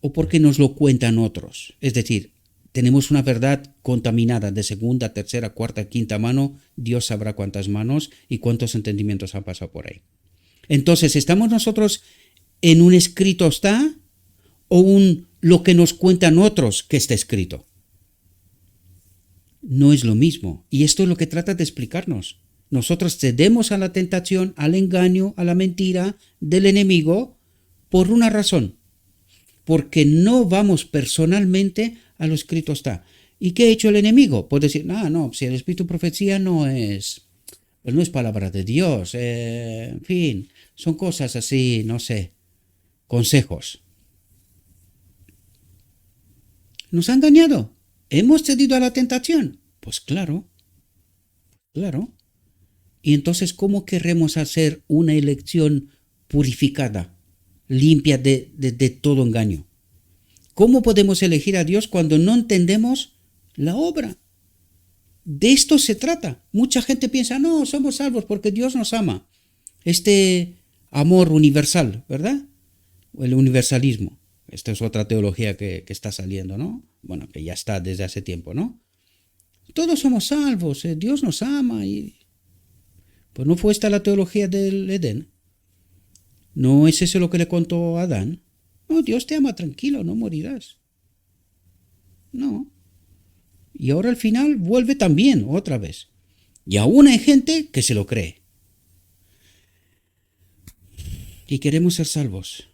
¿O porque nos lo cuentan otros? Es decir, tenemos una verdad contaminada de segunda, tercera, cuarta, quinta mano. Dios sabrá cuántas manos y cuántos entendimientos han pasado por ahí. Entonces, ¿estamos nosotros en un escrito está o lo que nos cuentan otros que está escrito? No es lo mismo. Y esto es lo que trata de explicarnos. Nosotros cedemos a la tentación, al engaño, a la mentira del enemigo por una razón. Porque no vamos personalmente a lo escrito está. ¿Y qué ha hecho el enemigo? Puede decir, no, si el espíritu de profecía no es palabra de Dios. En fin, son cosas así, no sé, consejos. ¿Nos ha engañado? ¿Hemos cedido a la tentación? Pues claro. Y entonces, ¿cómo queremos hacer una elección purificada, limpia de todo engaño? ¿Cómo podemos elegir a Dios cuando no entendemos la obra? De esto se trata. Mucha gente piensa, no, somos salvos porque Dios nos ama. Este amor universal, ¿verdad? El universalismo. Esta es otra teología que está saliendo, ¿no? Bueno, que ya está desde hace tiempo, ¿no? Todos somos salvos, Dios nos ama. Pues no fue esta la teología del Edén. ¿No es eso lo que le contó a Adán? No, Dios te ama, tranquilo, no morirás. No. Y ahora al final vuelve también, otra vez. Y aún hay gente que se lo cree. Y queremos ser salvos.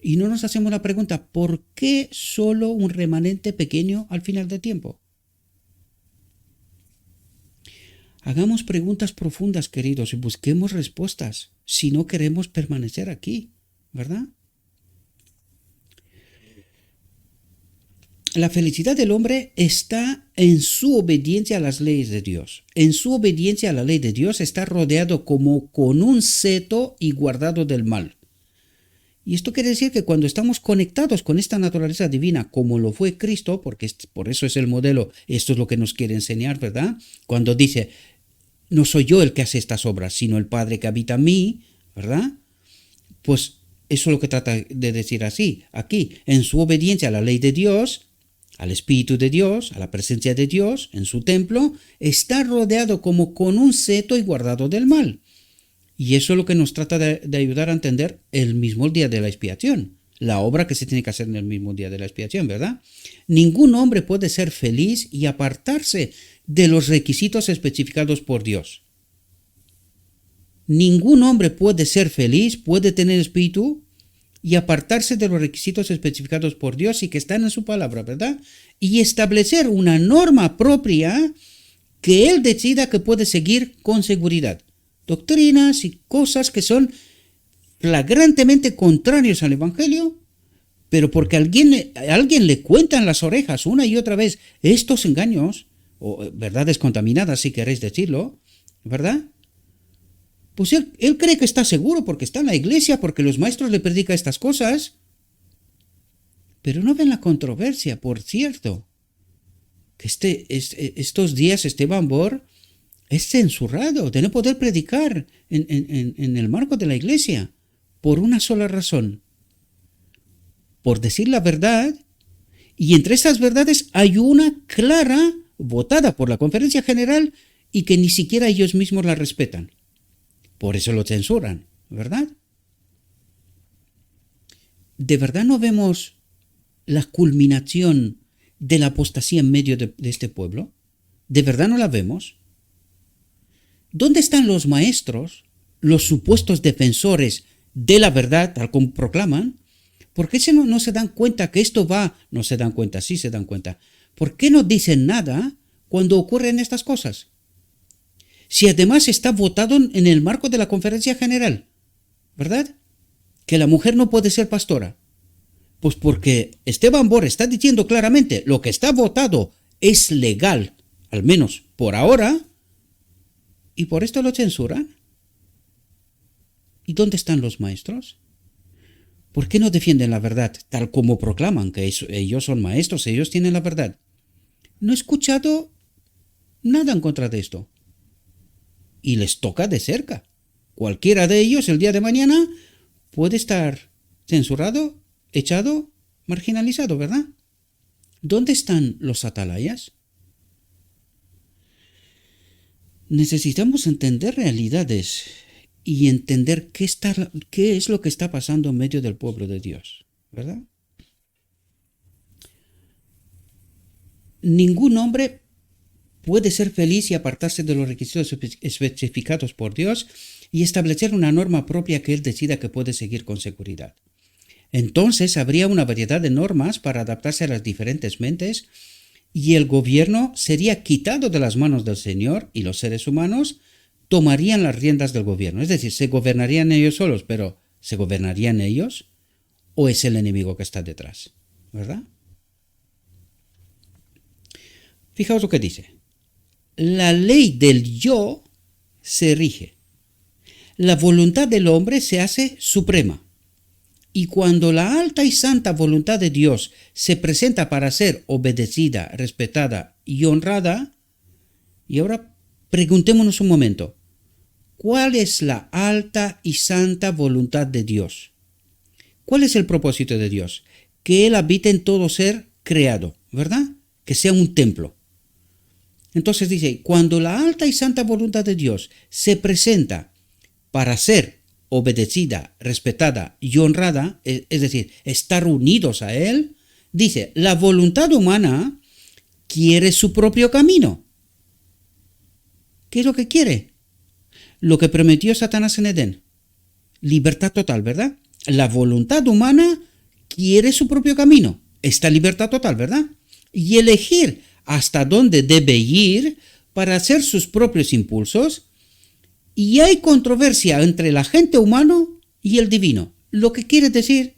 Y no nos hacemos la pregunta, ¿por qué solo un remanente pequeño al final del tiempo? Hagamos preguntas profundas, queridos, y busquemos respuestas si no queremos permanecer aquí, ¿verdad? La felicidad del hombre está en su obediencia a las leyes de Dios. En su obediencia a la ley de Dios está rodeado como con un seto y guardado del mal. Y esto quiere decir que cuando estamos conectados con esta naturaleza divina, como lo fue Cristo, porque por eso es el modelo, esto es lo que nos quiere enseñar, ¿verdad? Cuando dice, no soy yo el que hace estas obras, sino el Padre que habita en mí, ¿verdad? Pues eso es lo que trata de decir así, aquí, en su obediencia a la ley de Dios, al Espíritu de Dios, a la presencia de Dios, en su templo, está rodeado como con un seto y guardado del mal. Y eso es lo que nos trata de ayudar a entender el mismo día de la expiación, la obra que se tiene que hacer en el mismo día de la expiación, ¿verdad? Ningún hombre puede ser feliz y apartarse de los requisitos especificados por Dios. Ningún hombre puede ser feliz, puede tener espíritu y apartarse de los requisitos especificados por Dios y que están en su palabra, ¿verdad? Y establecer una norma propia que él decida que puede seguir con seguridad. Doctrinas y cosas que son flagrantemente contrarios al Evangelio, pero porque a alguien le cuenta en las orejas una y otra vez estos engaños, o verdades contaminadas si queréis decirlo, ¿verdad? Pues él cree que está seguro porque está en la iglesia, porque los maestros le predican estas cosas, pero no ven la controversia, por cierto, que estos días Esteban Bor es censurado de no poder predicar en el marco de la iglesia por una sola razón, por decir la verdad, y entre estas verdades hay una clara, votada por la Conferencia General, y que ni siquiera ellos mismos la respetan. Por eso lo censuran, ¿verdad? ¿De verdad no vemos la culminación de la apostasía en medio de este pueblo? ¿De verdad no la vemos? ¿Dónde están los maestros, los supuestos defensores de la verdad, tal como proclaman? ¿Por qué no se dan cuenta que esto va? No se dan cuenta, sí se dan cuenta. ¿Por qué no dicen nada cuando ocurren estas cosas? Si además está votado en el marco de la Conferencia General, ¿verdad? Que la mujer no puede ser pastora. Pues porque Esteban Bor está diciendo claramente, lo que está votado es legal, al menos por ahora, y por esto lo censuran. ¿Y dónde están los maestros? ¿Por qué no defienden la verdad tal como proclaman que ellos son maestros, ellos tienen la verdad? No he escuchado nada en contra de esto. Y les toca de cerca. Cualquiera de ellos el día de mañana puede estar censurado, echado, marginalizado, ¿verdad? ¿Dónde están los atalayas? Necesitamos entender realidades y entender qué es lo que está pasando en medio del pueblo de Dios, ¿verdad? Ningún hombre puede ser feliz y apartarse de los requisitos especificados por Dios y establecer una norma propia que él decida que puede seguir con seguridad. Entonces habría una variedad de normas para adaptarse a las diferentes mentes y el gobierno sería quitado de las manos del Señor y los seres humanos tomarían las riendas del gobierno. Es decir, ¿se gobernarían ellos solos, pero se gobernarían ellos o es el enemigo que está detrás? ¿Verdad? Fijaos lo que dice. La ley del yo se rige. La voluntad del hombre se hace suprema. Y cuando la alta y santa voluntad de Dios se presenta para ser obedecida, respetada y honrada, y ahora preguntémonos un momento, ¿cuál es la alta y santa voluntad de Dios? ¿Cuál es el propósito de Dios? Que Él habite en todo ser creado, ¿verdad? Que sea un templo. Entonces dice, cuando la alta y santa voluntad de Dios se presenta para ser obedecida, respetada y honrada, es decir, estar unidos a Él, dice, la voluntad humana quiere su propio camino. ¿Qué es lo que quiere? Lo que prometió Satanás en Edén. Libertad total, ¿verdad? La voluntad humana quiere su propio camino. Esta libertad total, ¿verdad? Y elegir hasta dónde debe ir para hacer sus propios impulsos. Y hay controversia entre el agente humano y el divino. Lo que quiere decir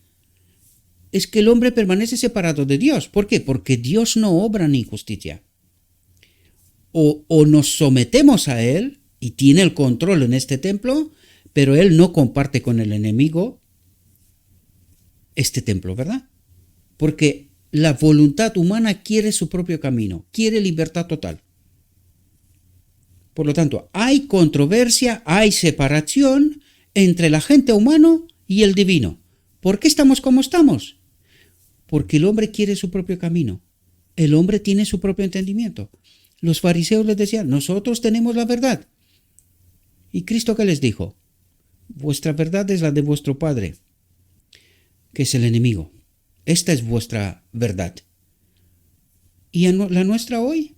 es que el hombre permanece separado de Dios. ¿Por qué? Porque Dios no obra en injusticia. O nos sometemos a Él y tiene el control en este templo, pero Él no comparte con el enemigo este templo, ¿verdad? Porque la voluntad humana quiere su propio camino, quiere libertad total. Por lo tanto, hay controversia, hay separación entre el agente humano y el divino. ¿Por qué estamos como estamos? Porque el hombre quiere su propio camino. El hombre tiene su propio entendimiento. Los fariseos les decían, nosotros tenemos la verdad. ¿Y Cristo qué les dijo? Vuestra verdad es la de vuestro Padre, que es el enemigo. Esta es vuestra verdad. ¿Y la nuestra hoy?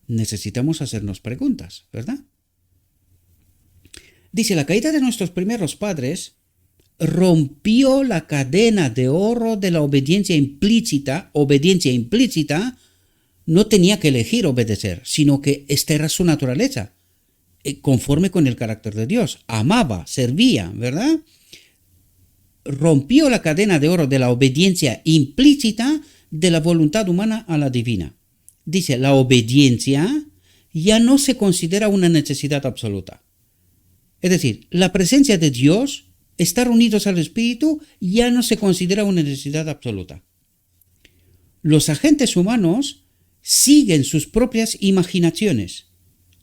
Necesitamos hacernos preguntas, ¿verdad? Dice, la caída de nuestros primeros padres rompió la cadena de oro de la obediencia implícita. Obediencia implícita no tenía que elegir obedecer, sino que esta era su naturaleza, conforme con el carácter de Dios. Amaba, servía, ¿verdad? Rompió la cadena de oro de la obediencia implícita de la voluntad humana a la divina. Dice, la obediencia ya no se considera una necesidad absoluta. Es decir, la presencia de Dios, estar unidos al Espíritu, ya no se considera una necesidad absoluta. Los agentes humanos siguen sus propias imaginaciones.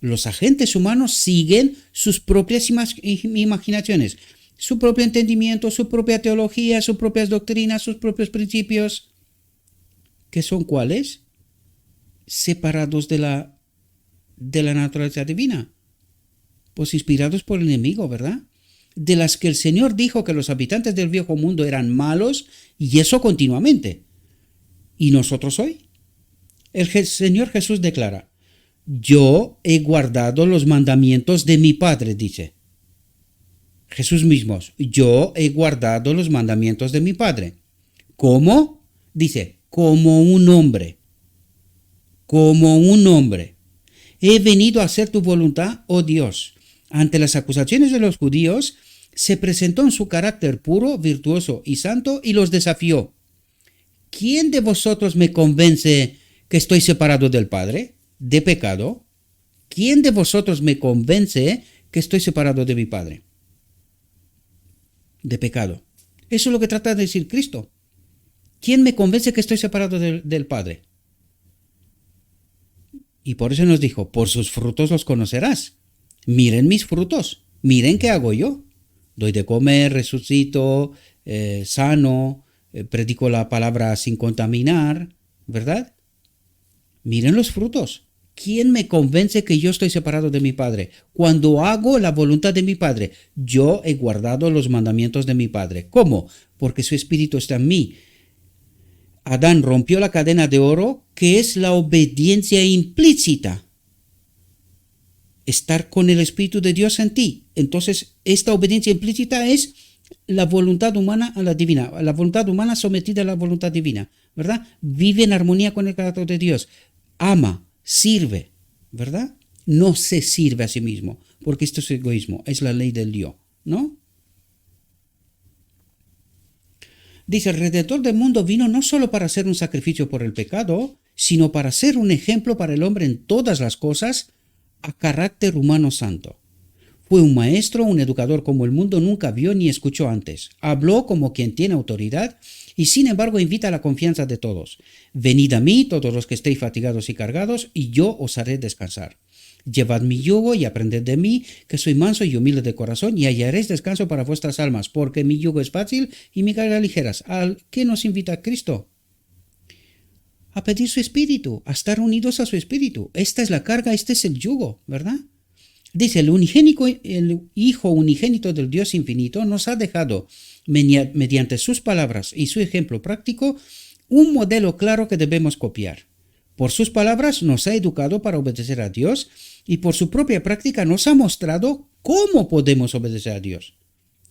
Los agentes humanos siguen sus propias imaginaciones, su propio entendimiento, su propia teología, sus propias doctrinas, sus propios principios. ¿Qué son cuáles? Separados de la naturaleza divina, pues inspirados por el enemigo, ¿verdad? De las que el Señor dijo que los habitantes del viejo mundo eran malos, y eso continuamente. ¿Y nosotros hoy? El Señor Jesús declara, yo he guardado los mandamientos de mi Padre, dice. Jesús mismo, yo he guardado los mandamientos de mi Padre. ¿Cómo? Dice, como un hombre. Como un hombre. He venido a hacer tu voluntad, oh Dios. Ante las acusaciones de los judíos, se presentó en su carácter puro, virtuoso y santo y los desafió. ¿Quién de vosotros me convence que estoy separado del Padre? ¿De pecado? ¿Quién de vosotros me convence que estoy separado de mi Padre? De pecado. Eso es lo que trata de decir Cristo. ¿Quién me convence que estoy separado del Padre? Y por eso nos dijo, por sus frutos los conocerás. Miren mis frutos, miren qué hago yo. Doy de comer, resucito, sano, predico la palabra sin contaminar, ¿verdad? Miren los frutos. ¿Quién me convence que yo estoy separado de mi Padre? Cuando hago la voluntad de mi Padre, yo he guardado los mandamientos de mi Padre. ¿Cómo? Porque su Espíritu está en mí. Adán rompió la cadena de oro, que es la obediencia implícita. Estar con el Espíritu de Dios en ti. Entonces, esta obediencia implícita es la voluntad humana a la divina, la voluntad humana sometida a la voluntad divina, ¿verdad? Vive en armonía con el carácter de Dios. Ama, sirve, ¿verdad? No se sirve a sí mismo, porque esto es egoísmo, es la ley del yo, ¿no? Dice, el Redentor del mundo vino no solo para hacer un sacrificio por el pecado, sino para ser un ejemplo para el hombre en todas las cosas a carácter humano santo. Fue un maestro, un educador como el mundo nunca vio ni escuchó antes. Habló como quien tiene autoridad y sin embargo invita a la confianza de todos. Venid a mí todos los que estéis fatigados y cargados y yo os haré descansar. Llevad mi yugo y aprended de mí, que soy manso y humilde de corazón, y hallaréis descanso para vuestras almas, porque mi yugo es fácil y mi carga ligeras. ¿Al qué nos invita Cristo? A pedir su espíritu, a estar unidos a su espíritu. Esta es la carga, este es el yugo, ¿verdad? Dice, el Hijo unigénito del Dios infinito nos ha dejado, mediante sus palabras y su ejemplo práctico, un modelo claro que debemos copiar. Por sus palabras nos ha educado para obedecer a Dios y por su propia práctica nos ha mostrado cómo podemos obedecer a Dios,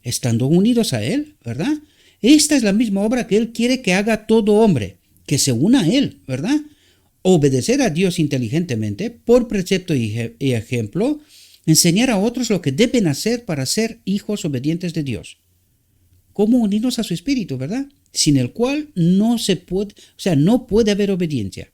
estando unidos a Él, ¿verdad? Esta es la misma obra que Él quiere que haga todo hombre, que se una a Él, ¿verdad? Obedecer a Dios inteligentemente, por precepto y ejemplo, enseñar a otros lo que deben hacer para ser hijos obedientes de Dios. ¿Cómo unirnos a su espíritu, verdad? Sin el cual no puede haber obediencia.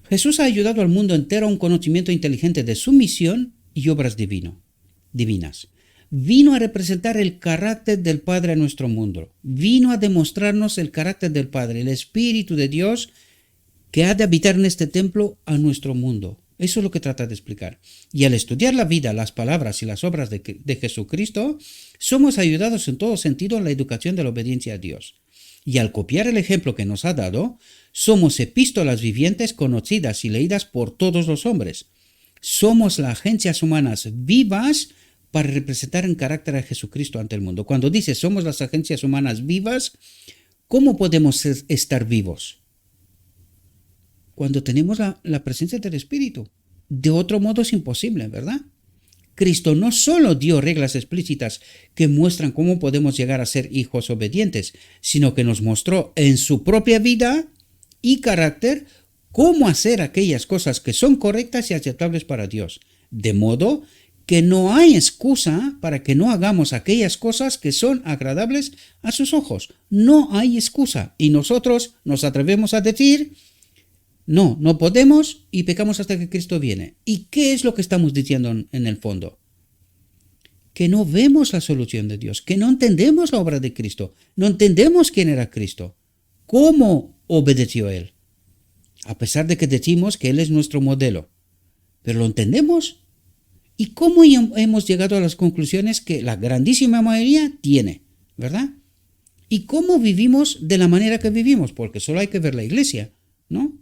Jesús ha ayudado al mundo entero a un conocimiento inteligente de su misión y obras divinas. Vino a representar el carácter del Padre a nuestro mundo. Vino a demostrarnos el carácter del Padre, el Espíritu de Dios que ha de habitar en este templo a nuestro mundo. Eso es lo que trata de explicar. Y al estudiar la vida, las palabras y las obras de Jesucristo, somos ayudados en todo sentido en la educación de la obediencia a Dios. Y al copiar el ejemplo que nos ha dado, somos epístolas vivientes conocidas y leídas por todos los hombres. Somos las agencias humanas vivas para representar en carácter a Jesucristo ante el mundo. Cuando dice somos las agencias humanas vivas, ¿cómo podemos estar vivos? Cuando tenemos la presencia del Espíritu. De otro modo es imposible, ¿verdad? Cristo no solo dio reglas explícitas que muestran cómo podemos llegar a ser hijos obedientes, sino que nos mostró en su propia vida y carácter cómo hacer aquellas cosas que son correctas y aceptables para Dios. De modo que no hay excusa para que no hagamos aquellas cosas que son agradables a sus ojos. No hay excusa. Y nosotros nos atrevemos a decir, no podemos y pecamos hasta que Cristo viene. ¿Y qué es lo que estamos diciendo en el fondo? Que no vemos la solución de Dios, que no entendemos la obra de Cristo, no entendemos quién era Cristo, cómo obedeció Él. A pesar de que decimos que Él es nuestro modelo, pero ¿lo entendemos? ¿Y cómo hemos llegado a las conclusiones que la grandísima mayoría tiene, verdad? ¿Y cómo vivimos de la manera que vivimos? Porque solo hay que ver la iglesia, ¿no?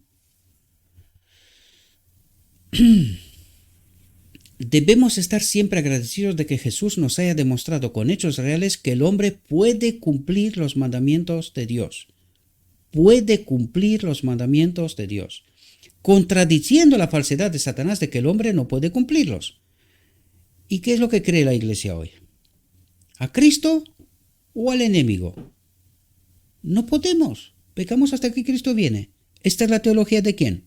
Debemos estar siempre agradecidos de que Jesús nos haya demostrado con hechos reales que el hombre puede cumplir los mandamientos de Dios. Puede cumplir los mandamientos de Dios, contradiciendo la falsedad de Satanás de que el hombre no puede cumplirlos. ¿Y qué es lo que cree la iglesia hoy? ¿A Cristo o al enemigo? No podemos. Pecamos hasta que Cristo viene. ¿Esta es la teología de quién?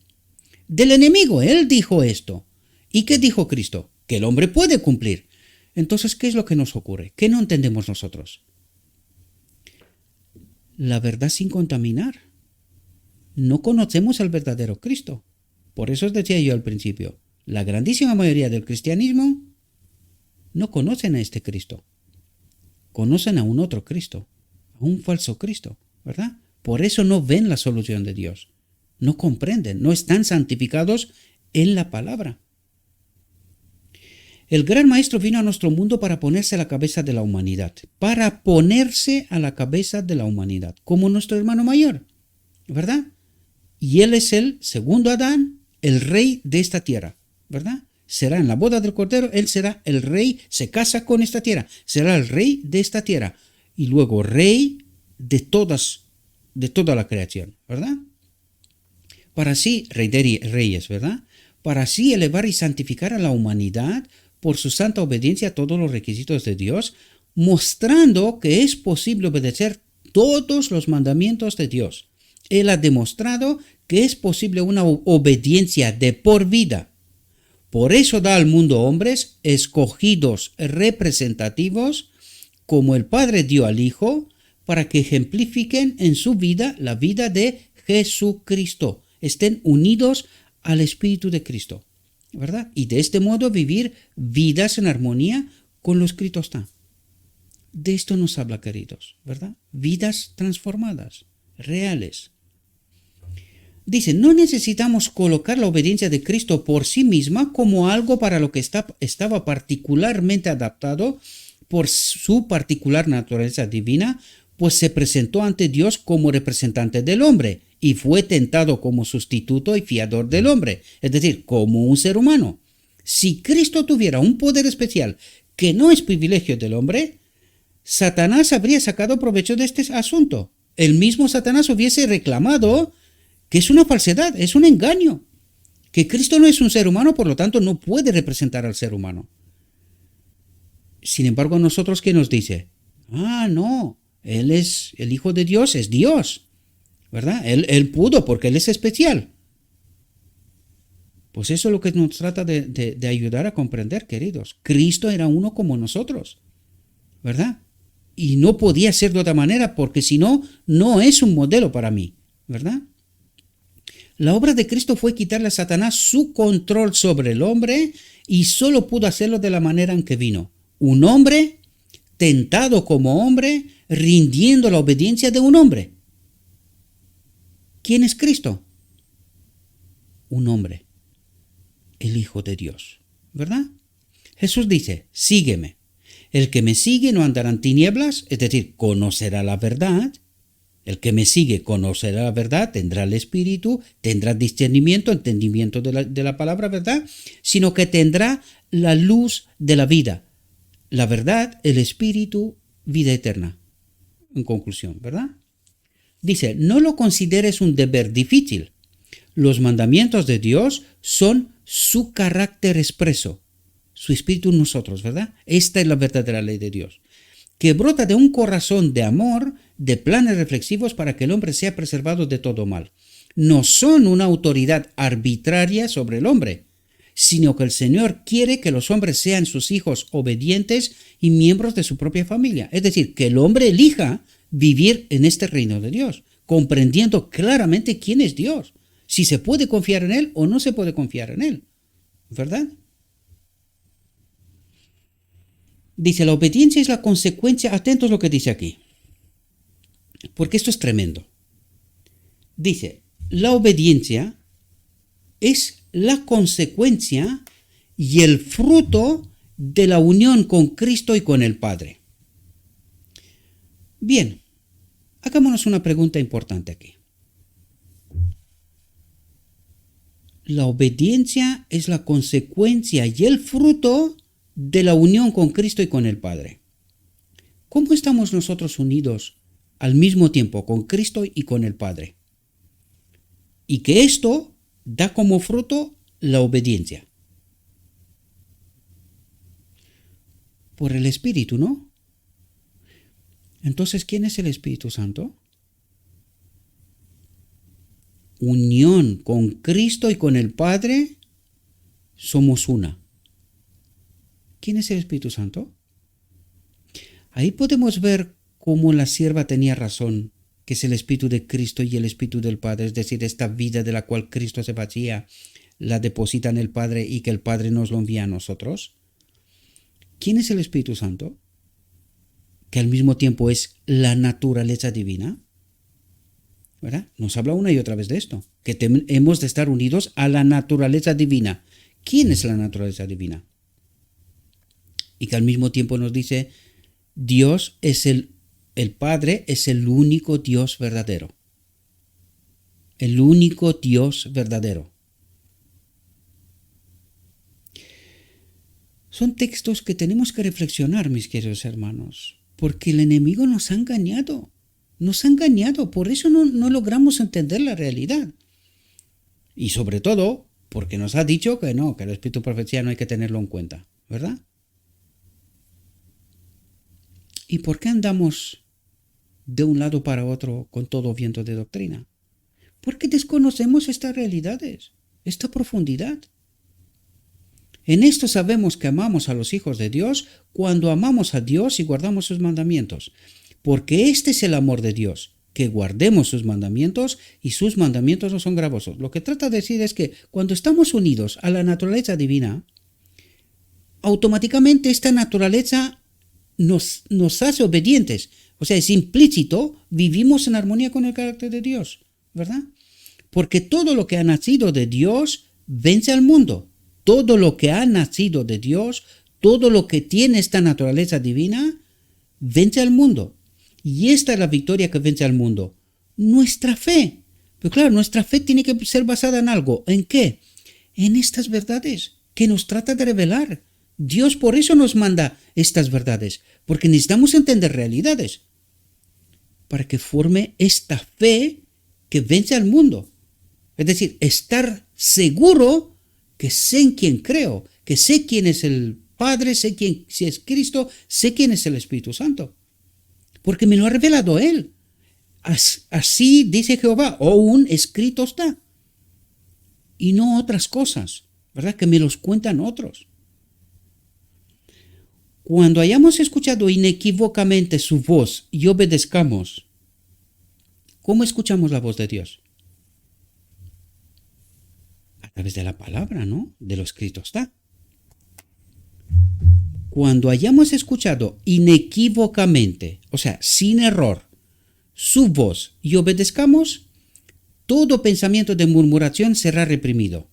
Del enemigo. Él dijo esto. ¿Y qué dijo Cristo? Que el hombre puede cumplir. Entonces, ¿qué es lo que nos ocurre? ¿Qué no entendemos nosotros? La verdad sin contaminar. No conocemos al verdadero Cristo. Por eso os decía yo al principio, la grandísima mayoría del cristianismo no conocen a este Cristo. Conocen a un otro Cristo, a un falso Cristo, ¿verdad? Por eso no ven la solución de Dios. No comprenden, no están santificados en la palabra. El gran maestro vino a nuestro mundo para ponerse a la cabeza de la humanidad, para ponerse a la cabeza de la humanidad, como nuestro hermano mayor, ¿verdad? Y él es el segundo Adán, el rey de esta tierra, ¿verdad? Será en la boda del Cordero, él será el rey, se casa con esta tierra, será el rey de esta tierra y luego rey de toda la creación, ¿verdad? Para así, rey de reyes, ¿verdad? Para así elevar y santificar a la humanidad por su santa obediencia a todos los requisitos de Dios, mostrando que es posible obedecer todos los mandamientos de Dios. Él ha demostrado que es posible una obediencia de por vida. Por eso da al mundo hombres escogidos, representativos, como el Padre dio al Hijo, para que ejemplifiquen en su vida la vida de Jesucristo, estén unidos al Espíritu de Cristo, ¿verdad? Y de este modo vivir vidas en armonía con lo escrito está. De esto nos habla, queridos, ¿verdad? Vidas transformadas, reales. Dice, no necesitamos colocar la obediencia de Cristo por sí misma como algo para lo que estaba particularmente adaptado por su particular naturaleza divina, pues se presentó ante Dios como representante del hombre y fue tentado como sustituto y fiador del hombre, es decir, como un ser humano. Si Cristo tuviera un poder especial que no es privilegio del hombre, Satanás habría sacado provecho de este asunto. El mismo Satanás hubiese reclamado que es una falsedad, es un engaño, que Cristo no es un ser humano, por lo tanto no puede representar al ser humano. Sin embargo, a nosotros, ¿qué nos dice? No, Él es el Hijo de Dios, es Dios, ¿verdad? Él pudo porque Él es especial. Pues eso es lo que nos trata de ayudar a comprender, queridos. Cristo era uno como nosotros, ¿verdad? Y no podía ser de otra manera porque si no, no es un modelo para mí, ¿verdad? La obra de Cristo fue quitarle a Satanás su control sobre el hombre y solo pudo hacerlo de la manera en que vino. Un hombre tentado como hombre, rindiendo la obediencia de un hombre. ¿Quién es Cristo? Un hombre, el Hijo de Dios, ¿verdad? Jesús dice, sígueme. El que me sigue no andará en tinieblas, es decir, conocerá la verdad. El que me sigue conocerá la verdad, tendrá el Espíritu, tendrá discernimiento, entendimiento de la palabra, ¿verdad? Sino que tendrá la luz de la vida. La verdad, el Espíritu, vida eterna. En conclusión, ¿verdad? Dice, no lo consideres un deber difícil. Los mandamientos de Dios son su carácter expreso, su Espíritu en nosotros, ¿verdad? Esta es la verdadera ley de Dios, que brota de un corazón de amor, de planes reflexivos para que el hombre sea preservado de todo mal. No son una autoridad arbitraria sobre el hombre, sino que el Señor quiere que los hombres sean sus hijos obedientes y miembros de su propia familia. Es decir, que el hombre elija vivir en este reino de Dios, comprendiendo claramente quién es Dios, si se puede confiar en Él o no se puede confiar en Él, ¿verdad? Dice, la obediencia es la consecuencia, atentos a lo que dice aquí, porque esto es tremendo. Dice, la obediencia es la consecuencia y el fruto de la unión con Cristo y con el Padre. Bien, hagámonos una pregunta importante aquí. La obediencia es la consecuencia y el fruto de la unión con Cristo y con el Padre. ¿Cómo estamos nosotros unidos al mismo tiempo con Cristo y con el Padre? Y que esto da como fruto la obediencia. Por el Espíritu, ¿no? Entonces, ¿quién es el Espíritu Santo? Unión con Cristo y con el Padre, somos una. ¿Quién es el Espíritu Santo? Ahí podemos ver cómo la sierva tenía razón, que es el Espíritu de Cristo y el Espíritu del Padre, es decir, esta vida de la cual Cristo se vacía, la deposita en el Padre y que el Padre nos lo envía a nosotros. ¿Quién es el Espíritu Santo? Que al mismo tiempo es la naturaleza divina, ¿verdad? Nos habla una y otra vez de esto, que hemos de estar unidos a la naturaleza divina. ¿Quién es la naturaleza divina? y que al mismo tiempo nos dice Dios es el Padre es el único Dios verdadero. El único Dios verdadero. Son textos que tenemos que reflexionar, mis queridos hermanos, porque el enemigo nos ha engañado. Nos ha engañado, por eso no logramos entender la realidad. Y sobre todo, porque nos ha dicho que no, que el espíritu de profecía no hay que tenerlo en cuenta, ¿verdad? ¿Y por qué andamos de un lado para otro con todo viento de doctrina? Porque desconocemos estas realidades, esta profundidad. En esto sabemos que amamos a los hijos de Dios cuando amamos a Dios y guardamos sus mandamientos, porque este es el amor de Dios, que guardemos sus mandamientos y sus mandamientos no son gravosos. Lo que trata de decir es que cuando estamos unidos a la naturaleza divina, automáticamente esta naturaleza nos hace obedientes. O sea, es implícito, vivimos en armonía con el carácter de Dios, ¿verdad? Porque todo lo que ha nacido de Dios vence al mundo. Todo lo que ha nacido de Dios, todo lo que tiene esta naturaleza divina, vence al mundo. Y esta es la victoria que vence al mundo. Nuestra fe. Pero claro, nuestra fe tiene que ser basada en algo. ¿En qué? En estas verdades que nos trata de revelar. Dios por eso nos manda estas verdades, porque necesitamos entender realidades para que forme esta fe que vence al mundo. Es decir, estar seguro que sé en quién creo, que sé quién es el Padre, sé quién si es Cristo, sé quién es el Espíritu Santo, porque me lo ha revelado Él. Así dice Jehová, aún escrito está, y no otras cosas, ¿verdad? Que me los cuentan otros. Cuando hayamos escuchado inequívocamente su voz y obedezcamos, ¿cómo escuchamos la voz de Dios? A través de la palabra, ¿no? De lo escrito está. Cuando hayamos escuchado inequívocamente, o sea, sin error, su voz y obedezcamos, todo pensamiento de murmuración será reprimido.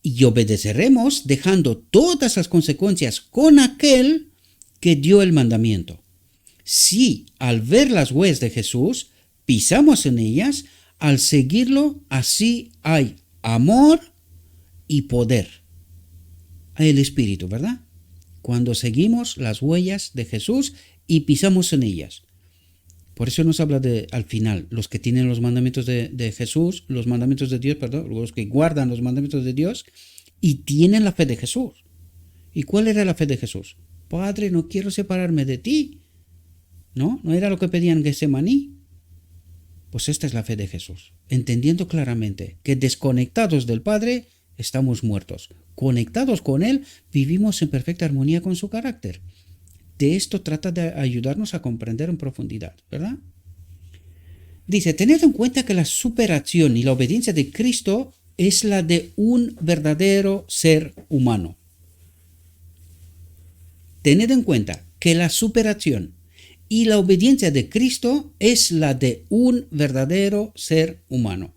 Y obedeceremos dejando todas las consecuencias con aquel que dio el mandamiento. Si al ver las huellas de Jesús pisamos en ellas, al seguirlo, así hay amor y poder. El Espíritu, ¿verdad? Cuando seguimos las huellas de Jesús y pisamos en ellas. Por eso nos habla al final, los que tienen los mandamientos de Jesús, los mandamientos de Dios, perdón, los que guardan los mandamientos de Dios y tienen la fe de Jesús. ¿Y cuál era la fe de Jesús? Padre, no quiero separarme de ti. ¿No? ¿No era lo que pedían en Getsemaní? Pues esta es la fe de Jesús, entendiendo claramente que desconectados del Padre estamos muertos. Conectados con Él, vivimos en perfecta armonía con su carácter. De esto trata de ayudarnos a comprender en profundidad, ¿verdad? Dice, tened en cuenta que la superación y la obediencia de Cristo es la de un verdadero ser humano. Tened en cuenta que la superación y la obediencia de Cristo es la de un verdadero ser humano.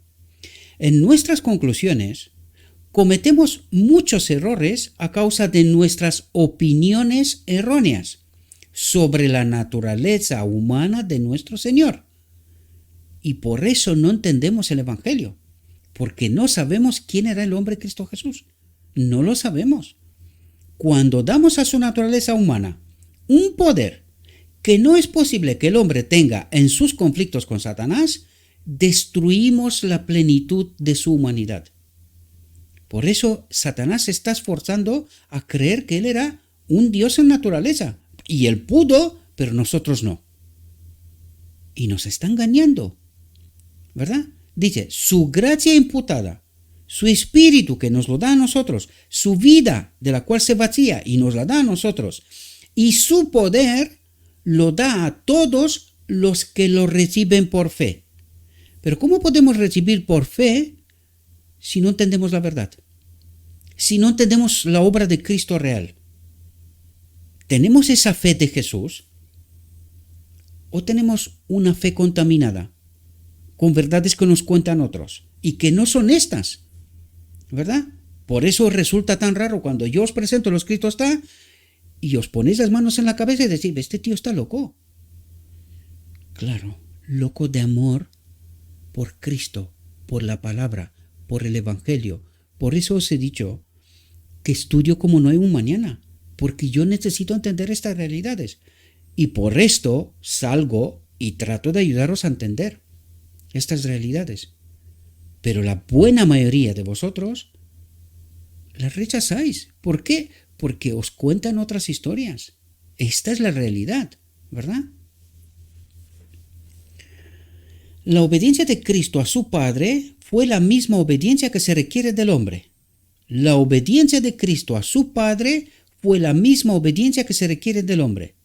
En nuestras conclusiones, cometemos muchos errores a causa de nuestras opiniones erróneas sobre la naturaleza humana de nuestro Señor. Y por eso no entendemos el Evangelio, porque no sabemos quién era el hombre Cristo Jesús. No lo sabemos. Cuando damos a su naturaleza humana un poder que no es posible que el hombre tenga en sus conflictos con Satanás, destruimos la plenitud de su humanidad. Por eso Satanás se está esforzando a creer que él era un Dios en naturaleza. Y él pudo, pero nosotros no. Y nos está engañando, ¿verdad? Dice, su gracia imputada, su espíritu que nos lo da a nosotros, su vida de la cual se vacía y nos la da a nosotros, y su poder lo da a todos los que lo reciben por fe. Pero ¿cómo podemos recibir por fe si no entendemos la verdad? Si no entendemos la obra de Cristo real. ¿Tenemos esa fe de Jesús? ¿O tenemos una fe contaminada con verdades que nos cuentan otros y que no son estas? ¿Verdad? Por eso resulta tan raro cuando yo os presento lo escrito está y os ponéis las manos en la cabeza y decís, este tío está loco. Claro, loco de amor por Cristo, por la palabra, por el Evangelio. Por eso os he dicho que estudio como no hay un mañana, porque yo necesito entender estas realidades. Y por esto salgo y trato de ayudaros a entender estas realidades. Pero la buena mayoría de vosotros las rechazáis. ¿Por qué? Porque os cuentan otras historias. Esta es la realidad, ¿verdad? La obediencia de Cristo a su Padre fue la misma obediencia que se requiere del hombre. La obediencia de Cristo a su Padre fue la misma obediencia que se requiere del hombre.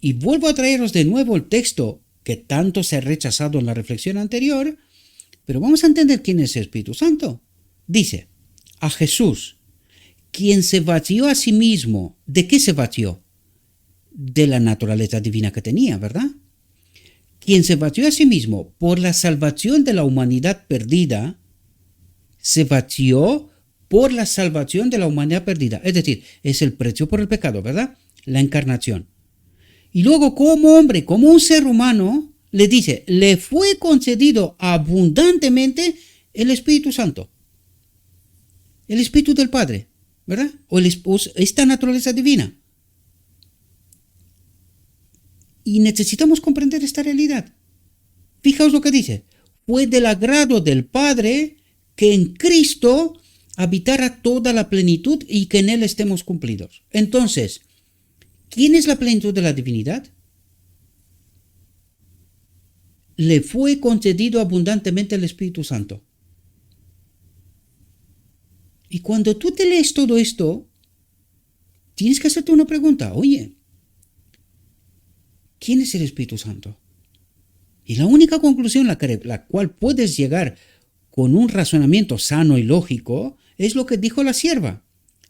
Y vuelvo a traeros de nuevo el texto que tanto se ha rechazado en la reflexión anterior, pero vamos a entender quién es el Espíritu Santo. Dice, a Jesús, quien se vació a sí mismo. ¿De qué se vació? De la naturaleza divina que tenía, ¿verdad? Quien se vació a sí mismo por la salvación de la humanidad perdida, se vació por la salvación de la humanidad perdida. Es decir, es el precio por el pecado, ¿verdad? La encarnación. Y luego como hombre, como un ser humano, le dice, le fue concedido abundantemente el Espíritu Santo. El Espíritu del Padre, ¿verdad? O esta naturaleza divina. Y necesitamos comprender esta realidad. Fijaos lo que dice. Fue del agrado del Padre que en Cristo habitara toda la plenitud y que en Él estemos cumplidos. Entonces, ¿quién es la plenitud de la divinidad? Le fue concedido abundantemente el Espíritu Santo. Y cuando tú te lees todo esto, tienes que hacerte una pregunta. Oye, ¿quién es el Espíritu Santo? Y la única conclusión a la cual puedes llegar con un razonamiento sano y lógico es lo que dijo la sierva.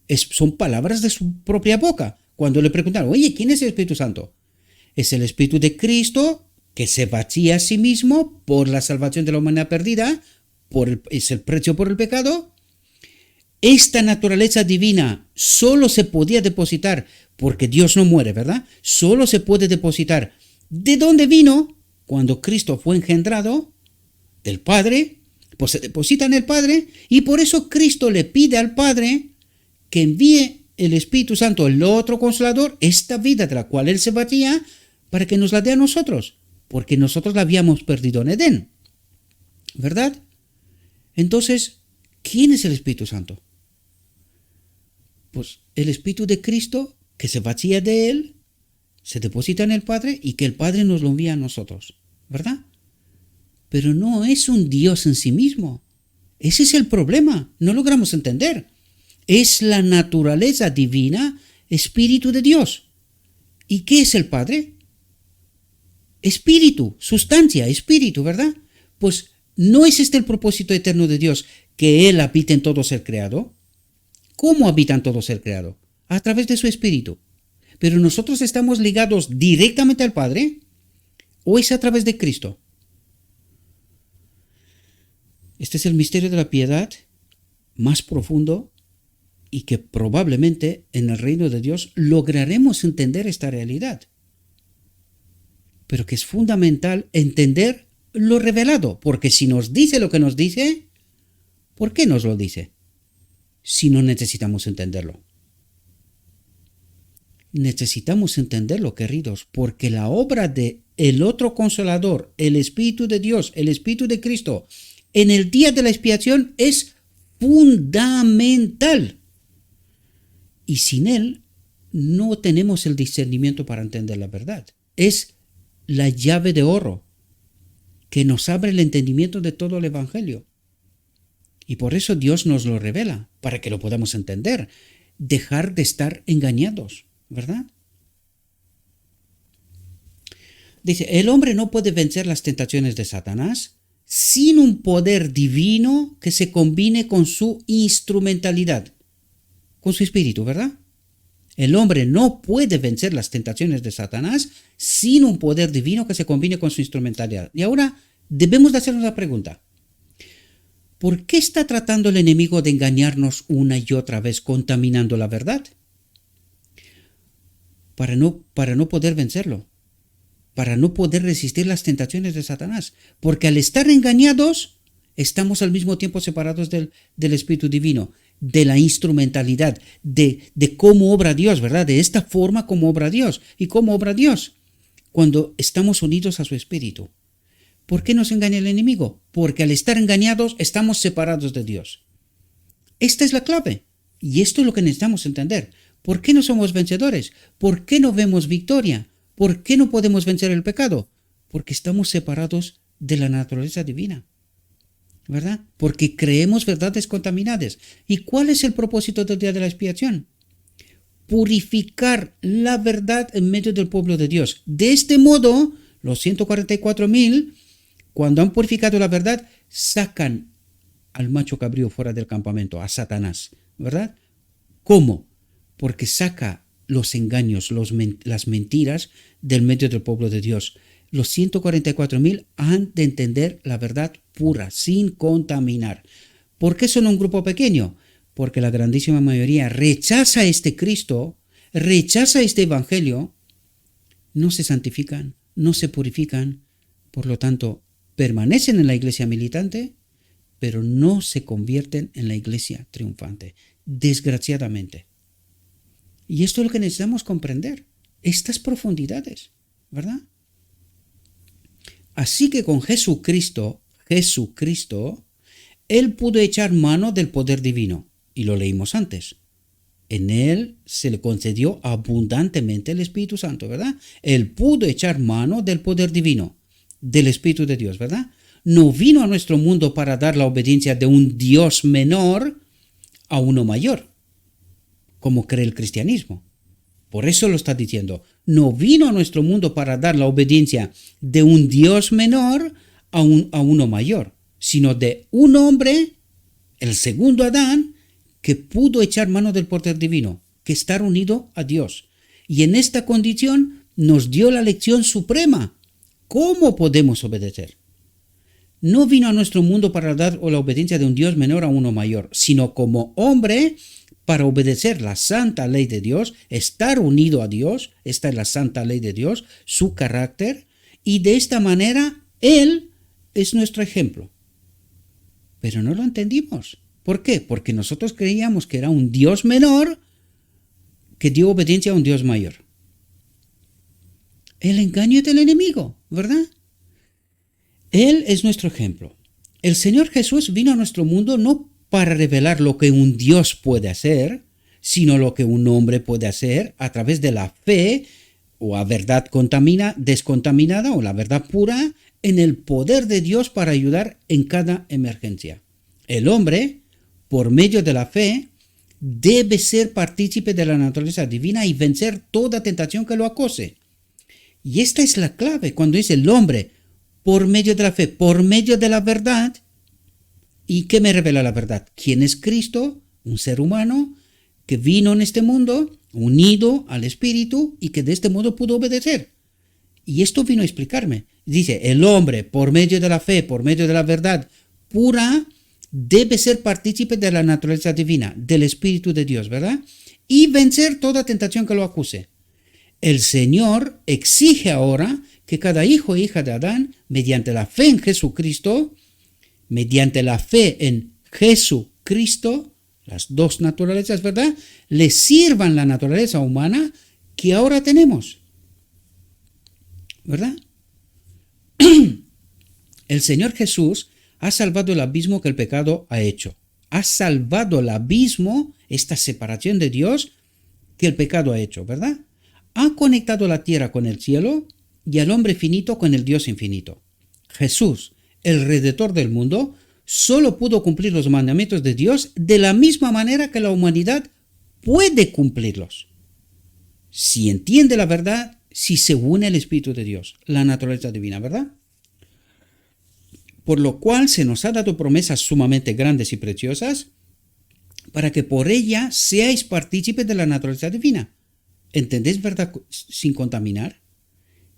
Son palabras de su propia boca. Cuando le preguntaron, oye, ¿quién es el Espíritu Santo? Es el Espíritu de Cristo que se vacía a sí mismo por la salvación de la humanidad perdida, es el precio por el pecado. Esta naturaleza divina solo se podía depositar, porque Dios no muere, ¿verdad? Solo se puede depositar. ¿De dónde vino? Cuando Cristo fue engendrado, del Padre, pues se deposita en el Padre, y por eso Cristo le pide al Padre que envíe el Espíritu Santo, el otro Consolador, esta vida de la cual Él se batía, para que nos la dé a nosotros, porque nosotros la habíamos perdido en Edén, ¿verdad? Entonces, ¿quién es el Espíritu Santo? Pues el Espíritu de Cristo que se vacía de Él, se deposita en el Padre y que el Padre nos lo envía a nosotros, ¿verdad? Pero no es un Dios en sí mismo. Ese es el problema, no logramos entender. Es la naturaleza divina, Espíritu de Dios. ¿Y qué es el Padre? Espíritu, sustancia, espíritu, ¿verdad? Pues ¿no es este el propósito eterno de Dios, que Él habite en todo ser creado? ¿Cómo habita en todo ser creado? A través de su Espíritu. Pero nosotros estamos ligados directamente al Padre, ¿o es a través de Cristo? Este es el misterio de la piedad más profundo y que probablemente en el reino de Dios lograremos entender esta realidad. Pero que es fundamental entender lo revelado, porque si nos dice lo que nos dice, ¿por qué nos lo dice? Si no necesitamos entenderlo. Necesitamos entenderlo, queridos, porque la obra de el otro Consolador, el Espíritu de Dios, el Espíritu de Cristo, en el día de la expiación es fundamental. Y sin Él no tenemos el discernimiento para entender la verdad. Es la llave de oro que nos abre el entendimiento de todo el Evangelio. Y por eso Dios nos lo revela, para que lo podamos entender, dejar de estar engañados, ¿verdad? Dice, el hombre no puede vencer las tentaciones de Satanás sin un poder divino que se combine con su instrumentalidad, con su espíritu, ¿verdad? El hombre no puede vencer las tentaciones de Satanás sin un poder divino que se combine con su instrumentalidad. Y ahora debemos de hacernos la pregunta. ¿Por qué está tratando el enemigo de engañarnos una y otra vez contaminando la verdad? para no poder vencerlo, para no poder resistir las tentaciones de Satanás. Porque al estar engañados, estamos al mismo tiempo separados del Espíritu Divino, de la instrumentalidad, de cómo obra Dios, ¿verdad? De esta forma como obra Dios. ¿Y cómo obra Dios? Cuando estamos unidos a su Espíritu. ¿Por qué nos engaña el enemigo? Porque al estar engañados, estamos separados de Dios. Esta es la clave. Y esto es lo que necesitamos entender. ¿Por qué no somos vencedores? ¿Por qué no vemos victoria? ¿Por qué no podemos vencer el pecado? Porque estamos separados de la naturaleza divina, ¿verdad? Porque creemos verdades contaminadas. ¿Y cuál es el propósito del día de la expiación? Purificar la verdad en medio del pueblo de Dios. De este modo, los 144,000, cuando han purificado la verdad, sacan al macho cabrío fuera del campamento, a Satanás, ¿verdad? ¿Cómo? Porque saca los engaños, las mentiras del medio del pueblo de Dios. Los 144,000 han de entender la verdad pura, sin contaminar. ¿Por qué son un grupo pequeño? Porque la grandísima mayoría rechaza este Cristo, rechaza este Evangelio, no se santifican, no se purifican, por lo tanto, permanecen en la iglesia militante, pero no se convierten en la iglesia triunfante, desgraciadamente. Y esto es lo que necesitamos comprender, estas profundidades, ¿verdad? Así que con Jesucristo, Él pudo echar mano del poder divino, y lo leímos antes. En Él se le concedió abundantemente el Espíritu Santo, ¿verdad? Él pudo echar mano del poder divino, del Espíritu de Dios, ¿verdad? No vino a nuestro mundo para dar la obediencia de un Dios menor a uno mayor, como cree el cristianismo. Por eso lo está diciendo. No vino a nuestro mundo para dar la obediencia de un Dios menor a uno mayor, sino de un hombre, el segundo Adán, que pudo echar mano del poder divino, que está unido a Dios. Y en esta condición nos dio la lección suprema. ¿Cómo podemos obedecer? No vino a nuestro mundo para dar la obediencia de un Dios menor a uno mayor, sino como hombre para obedecer la santa ley de Dios, estar unido a Dios, esta es la santa ley de Dios, su carácter, y de esta manera Él es nuestro ejemplo. Pero no lo entendimos. ¿Por qué? Porque nosotros creíamos que era un Dios menor que dio obediencia a un Dios mayor. El engaño del enemigo, ¿verdad? Él es nuestro ejemplo. El Señor Jesús vino a nuestro mundo no para revelar lo que un Dios puede hacer, sino lo que un hombre puede hacer a través de la fe o a verdad descontaminada o la verdad pura en el poder de Dios para ayudar en cada emergencia. El hombre, por medio de la fe, debe ser partícipe de la naturaleza divina y vencer toda tentación que lo acose. Y esta es la clave cuando dice el hombre, por medio de la fe, por medio de la verdad. ¿Y qué me revela la verdad? ¿Quién es Cristo? Un ser humano que vino en este mundo unido al Espíritu y que de este modo pudo obedecer. Y esto vino a explicarme. Dice, el hombre, por medio de la fe, por medio de la verdad pura, debe ser partícipe de la naturaleza divina, del Espíritu de Dios, ¿verdad? Y vencer toda tentación que lo acuse. El Señor exige ahora que cada hijo e hija de Adán, mediante la fe en Jesucristo, las dos naturalezas, ¿verdad?, le sirvan la naturaleza humana que ahora tenemos, ¿verdad? El Señor Jesús ha salvado el abismo que el pecado ha hecho. Ha salvado el abismo, esta separación de Dios que el pecado ha hecho, ¿verdad? Ha conectado la tierra con el cielo y al hombre finito con el Dios infinito. Jesús, el Redentor del mundo, solo pudo cumplir los mandamientos de Dios de la misma manera que la humanidad puede cumplirlos. Si entiende la verdad, si se une al Espíritu de Dios, la naturaleza divina, ¿verdad? Por lo cual se nos ha dado promesas sumamente grandes y preciosas para que por ella seáis partícipes de la naturaleza divina. ¿Entendéis verdad sin contaminar?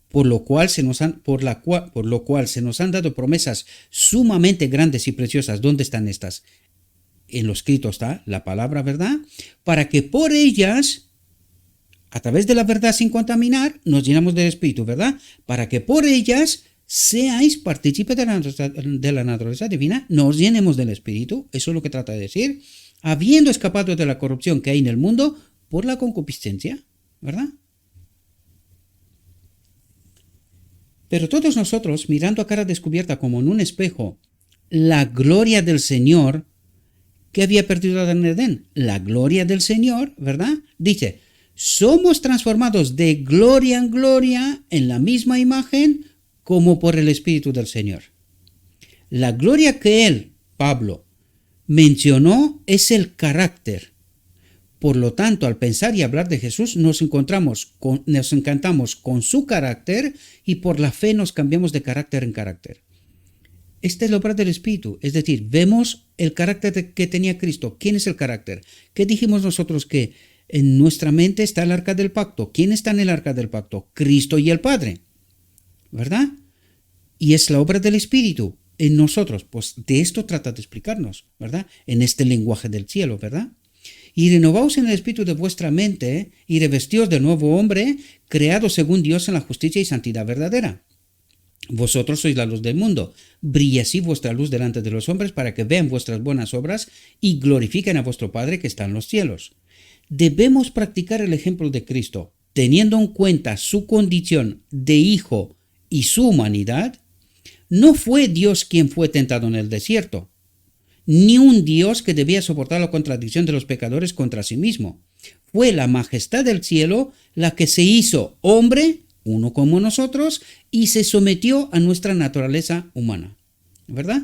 Por lo cual se nos han dado promesas sumamente grandes y preciosas. ¿Dónde están estas? En lo escrito está la palabra, ¿verdad? Para que por ellas a través de la verdad sin contaminar, nos llenamos del Espíritu, ¿verdad? Para que por ellas seáis partícipes de la naturaleza divina, nos llenemos del Espíritu, eso es lo que trata de decir, habiendo escapado de la corrupción que hay en el mundo por la concupiscencia, ¿verdad? Pero todos nosotros, mirando a cara descubierta como en un espejo, la gloria del Señor, ¿qué había perdido Adán en Edén? La gloria del Señor, ¿verdad? Dice, somos transformados de gloria en gloria en la misma imagen como por el Espíritu del Señor. La gloria que él, Pablo, mencionó es el carácter. Por lo tanto, al pensar y hablar de Jesús, nos encantamos con su carácter y por la fe nos cambiamos de carácter en carácter. Esta es la obra del Espíritu, es decir, vemos el carácter que tenía Cristo. ¿Quién es el carácter? ¿Qué dijimos nosotros? Que en nuestra mente está el arca del pacto. ¿Quién está en el arca del pacto? Cristo y el Padre, ¿verdad? Y es la obra del Espíritu en nosotros. Pues de esto trata de explicarnos, ¿verdad? En este lenguaje del cielo, ¿verdad? Y renovaos en el espíritu de vuestra mente y revestíos del nuevo hombre, creado según Dios en la justicia y santidad verdadera. Vosotros sois la luz del mundo. Brille así vuestra luz delante de los hombres para que vean vuestras buenas obras y glorifiquen a vuestro Padre que está en los cielos. Debemos practicar el ejemplo de Cristo, teniendo en cuenta su condición de hijo y su humanidad. No fue Dios quien fue tentado en el desierto, ni un Dios que debía soportar la contradicción de los pecadores contra sí mismo. Fue la majestad del cielo la que se hizo hombre, uno como nosotros, y se sometió a nuestra naturaleza humana. ¿Verdad?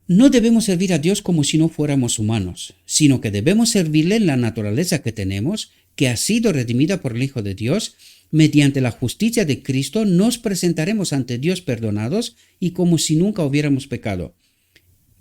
No debemos servir a Dios como si no fuéramos humanos, sino que debemos servirle en la naturaleza que tenemos, que ha sido redimida por el Hijo de Dios. Mediante la justicia de Cristo nos presentaremos ante Dios perdonados y como si nunca hubiéramos pecado.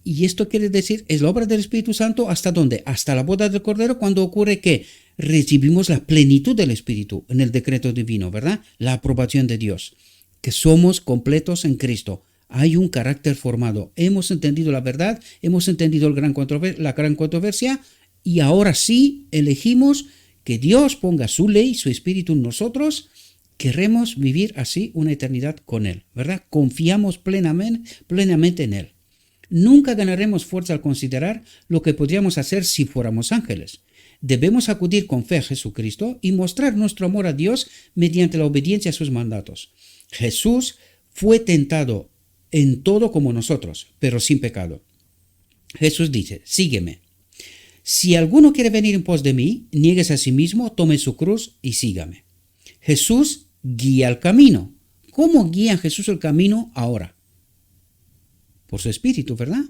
Y esto quiere decir, es la obra del Espíritu Santo, ¿hasta dónde? Hasta la boda del Cordero, cuando ocurre que recibimos la plenitud del Espíritu en el decreto divino, ¿verdad? La aprobación de Dios, que somos completos en Cristo. Hay un carácter formado. Hemos entendido la verdad, hemos entendido la gran controversia y ahora sí elegimos que Dios ponga su ley, su Espíritu en nosotros. Queremos vivir así una eternidad con Él, ¿verdad? Confiamos plenamente en Él. Nunca ganaremos fuerza al considerar lo que podríamos hacer si fuéramos ángeles. Debemos acudir con fe a Jesucristo y mostrar nuestro amor a Dios mediante la obediencia a sus mandatos. Jesús fue tentado en todo como nosotros, pero sin pecado. Jesús dice, sígueme. Si alguno quiere venir en pos de mí, niéguese a sí mismo, tome su cruz y sígame. Jesús guía el camino. ¿Cómo guía Jesús el camino ahora? Por su Espíritu, ¿verdad?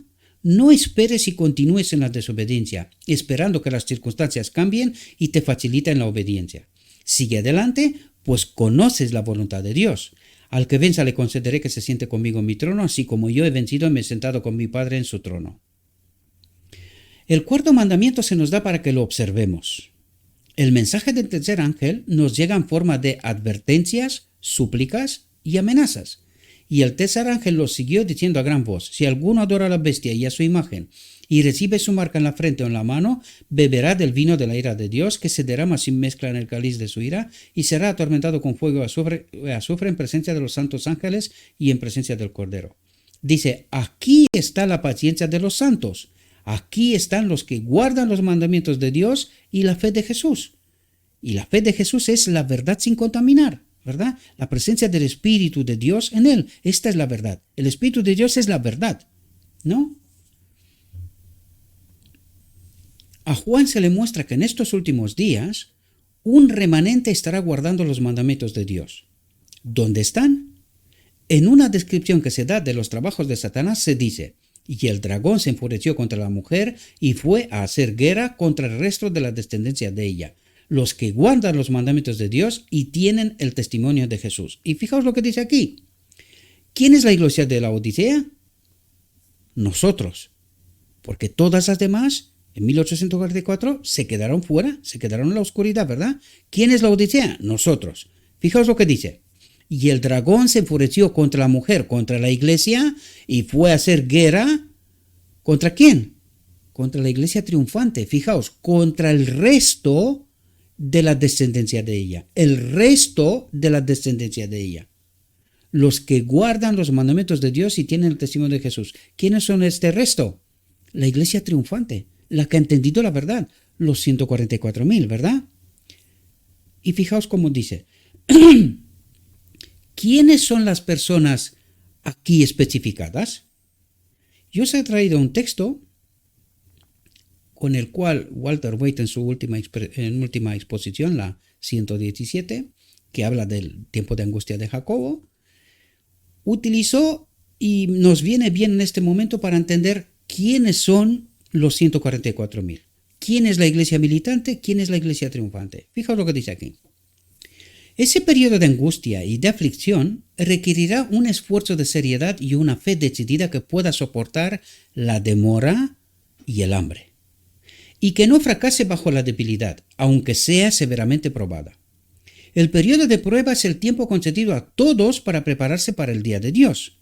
No esperes y continúes en la desobediencia, esperando que las circunstancias cambien y te faciliten la obediencia. Sigue adelante, pues conoces la voluntad de Dios. Al que venza le concederé que se siente conmigo en mi trono, así como yo he vencido y me he sentado con mi Padre en su trono. El cuarto mandamiento se nos da para que lo observemos. El mensaje del tercer ángel nos llega en forma de advertencias, súplicas y amenazas. Y el tercer ángel lo siguió diciendo a gran voz, si alguno adora a la bestia y a su imagen, y recibe su marca en la frente o en la mano, beberá del vino de la ira de Dios, que se derrama sin mezcla en el cáliz de su ira, y será atormentado con fuego y azufre en presencia de los santos ángeles y en presencia del Cordero. Dice, aquí está la paciencia de los santos. Aquí están los que guardan los mandamientos de Dios y la fe de Jesús. Y la fe de Jesús es la verdad sin contaminar, ¿verdad? La presencia del Espíritu de Dios en él. Esta es la verdad. El Espíritu de Dios es la verdad, ¿no? A Juan se le muestra que en estos últimos días un remanente estará guardando los mandamientos de Dios. ¿Dónde están? En una descripción que se da de los trabajos de Satanás se dice, y el dragón se enfureció contra la mujer y fue a hacer guerra contra el resto de la descendencia de ella, los que guardan los mandamientos de Dios y tienen el testimonio de Jesús. Y fijaos lo que dice aquí. ¿Quién es la iglesia de la Odisea? Nosotros. Porque todas las demás, en 1844, se quedaron fuera, se quedaron en la oscuridad, ¿verdad? ¿Quién es la Odisea? Nosotros. Fijaos lo que dice. Y el dragón se enfureció contra la mujer, contra la iglesia, y fue a hacer guerra. ¿Contra quién? Contra la iglesia triunfante. Fijaos, contra el resto de la descendencia de ella, el resto de la descendencia de ella. Los que guardan los mandamientos de Dios y tienen el testimonio de Jesús. ¿Quiénes son este resto? La iglesia triunfante, la que ha entendido la verdad, los 144.000, ¿verdad? Y fijaos cómo dice, ¿quiénes son las personas aquí especificadas? Yo os he traído un texto con el cual Walter Waite en su última exposición, la 117, que habla del tiempo de angustia de Jacobo, utilizó y nos viene bien en este momento para entender quiénes son los 144.000. ¿Quién es la iglesia militante? ¿Quién es la iglesia triunfante? Fijaos lo que dice aquí. Ese periodo de angustia y de aflicción requerirá un esfuerzo de seriedad y una fe decidida que pueda soportar la demora y el hambre, y que no fracase bajo la debilidad, aunque sea severamente probada. El periodo de prueba es el tiempo concedido a todos para prepararse para el día de Dios.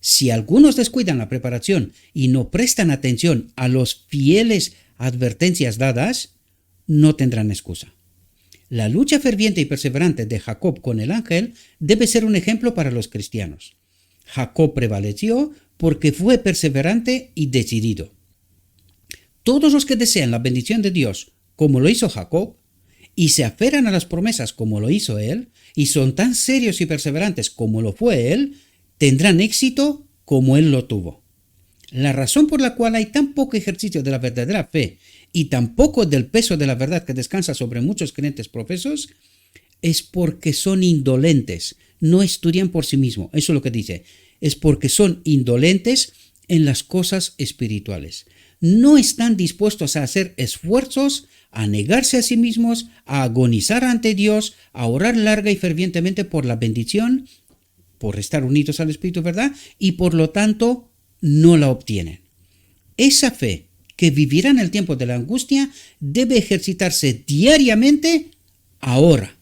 Si algunos descuidan la preparación y no prestan atención a las fieles advertencias dadas, no tendrán excusa. La lucha ferviente y perseverante de Jacob con el ángel debe ser un ejemplo para los cristianos. Jacob prevaleció porque fue perseverante y decidido. Todos los que desean la bendición de Dios, como lo hizo Jacob, y se aferran a las promesas como lo hizo él, y son tan serios y perseverantes como lo fue él, tendrán éxito como él lo tuvo. La razón por la cual hay tan poco ejercicio de la verdadera fe y tan poco del peso de la verdad que descansa sobre muchos creyentes profesos es porque son indolentes, no estudian por sí mismos. Eso es lo que dice. Es porque son indolentes en las cosas espirituales. No están dispuestos a hacer esfuerzos, a negarse a sí mismos, a agonizar ante Dios, a orar larga y fervientemente por la bendición, por estar unidos al Espíritu, ¿verdad? Y por lo tanto no la obtienen. Esa fe que vivirá en el tiempo de la angustia debe ejercitarse diariamente ahora.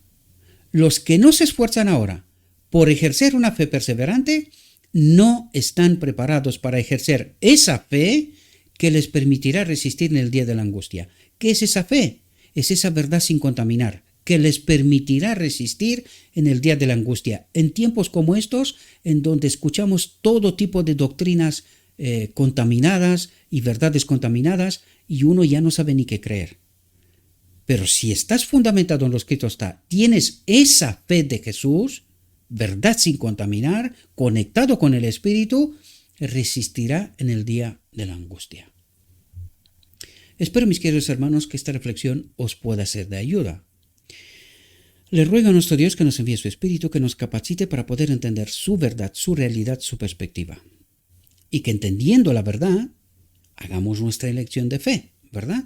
Los que no se esfuerzan ahora por ejercer una fe perseverante no están preparados para ejercer esa fe que les permitirá resistir en el día de la angustia. ¿Qué es esa fe? Es esa verdad sin contaminar, que les permitirá resistir en el día de la angustia. En tiempos como estos, en donde escuchamos todo tipo de doctrinas contaminadas y verdades contaminadas, y uno ya no sabe ni qué creer. Pero si estás fundamentado en lo escrito está, tienes esa fe de Jesús, verdad sin contaminar, conectado con el Espíritu, resistirá en el día de la angustia. Espero, mis queridos hermanos, que esta reflexión os pueda ser de ayuda. Le ruego a nuestro Dios que nos envíe su Espíritu, que nos capacite para poder entender su verdad, su realidad, su perspectiva. Y que entendiendo la verdad, hagamos nuestra elección de fe, ¿verdad?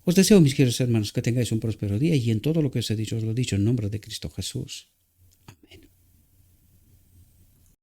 Os deseo, mis queridos hermanos, que tengáis un próspero día y en todo lo que os he dicho, os lo he dicho en nombre de Cristo Jesús.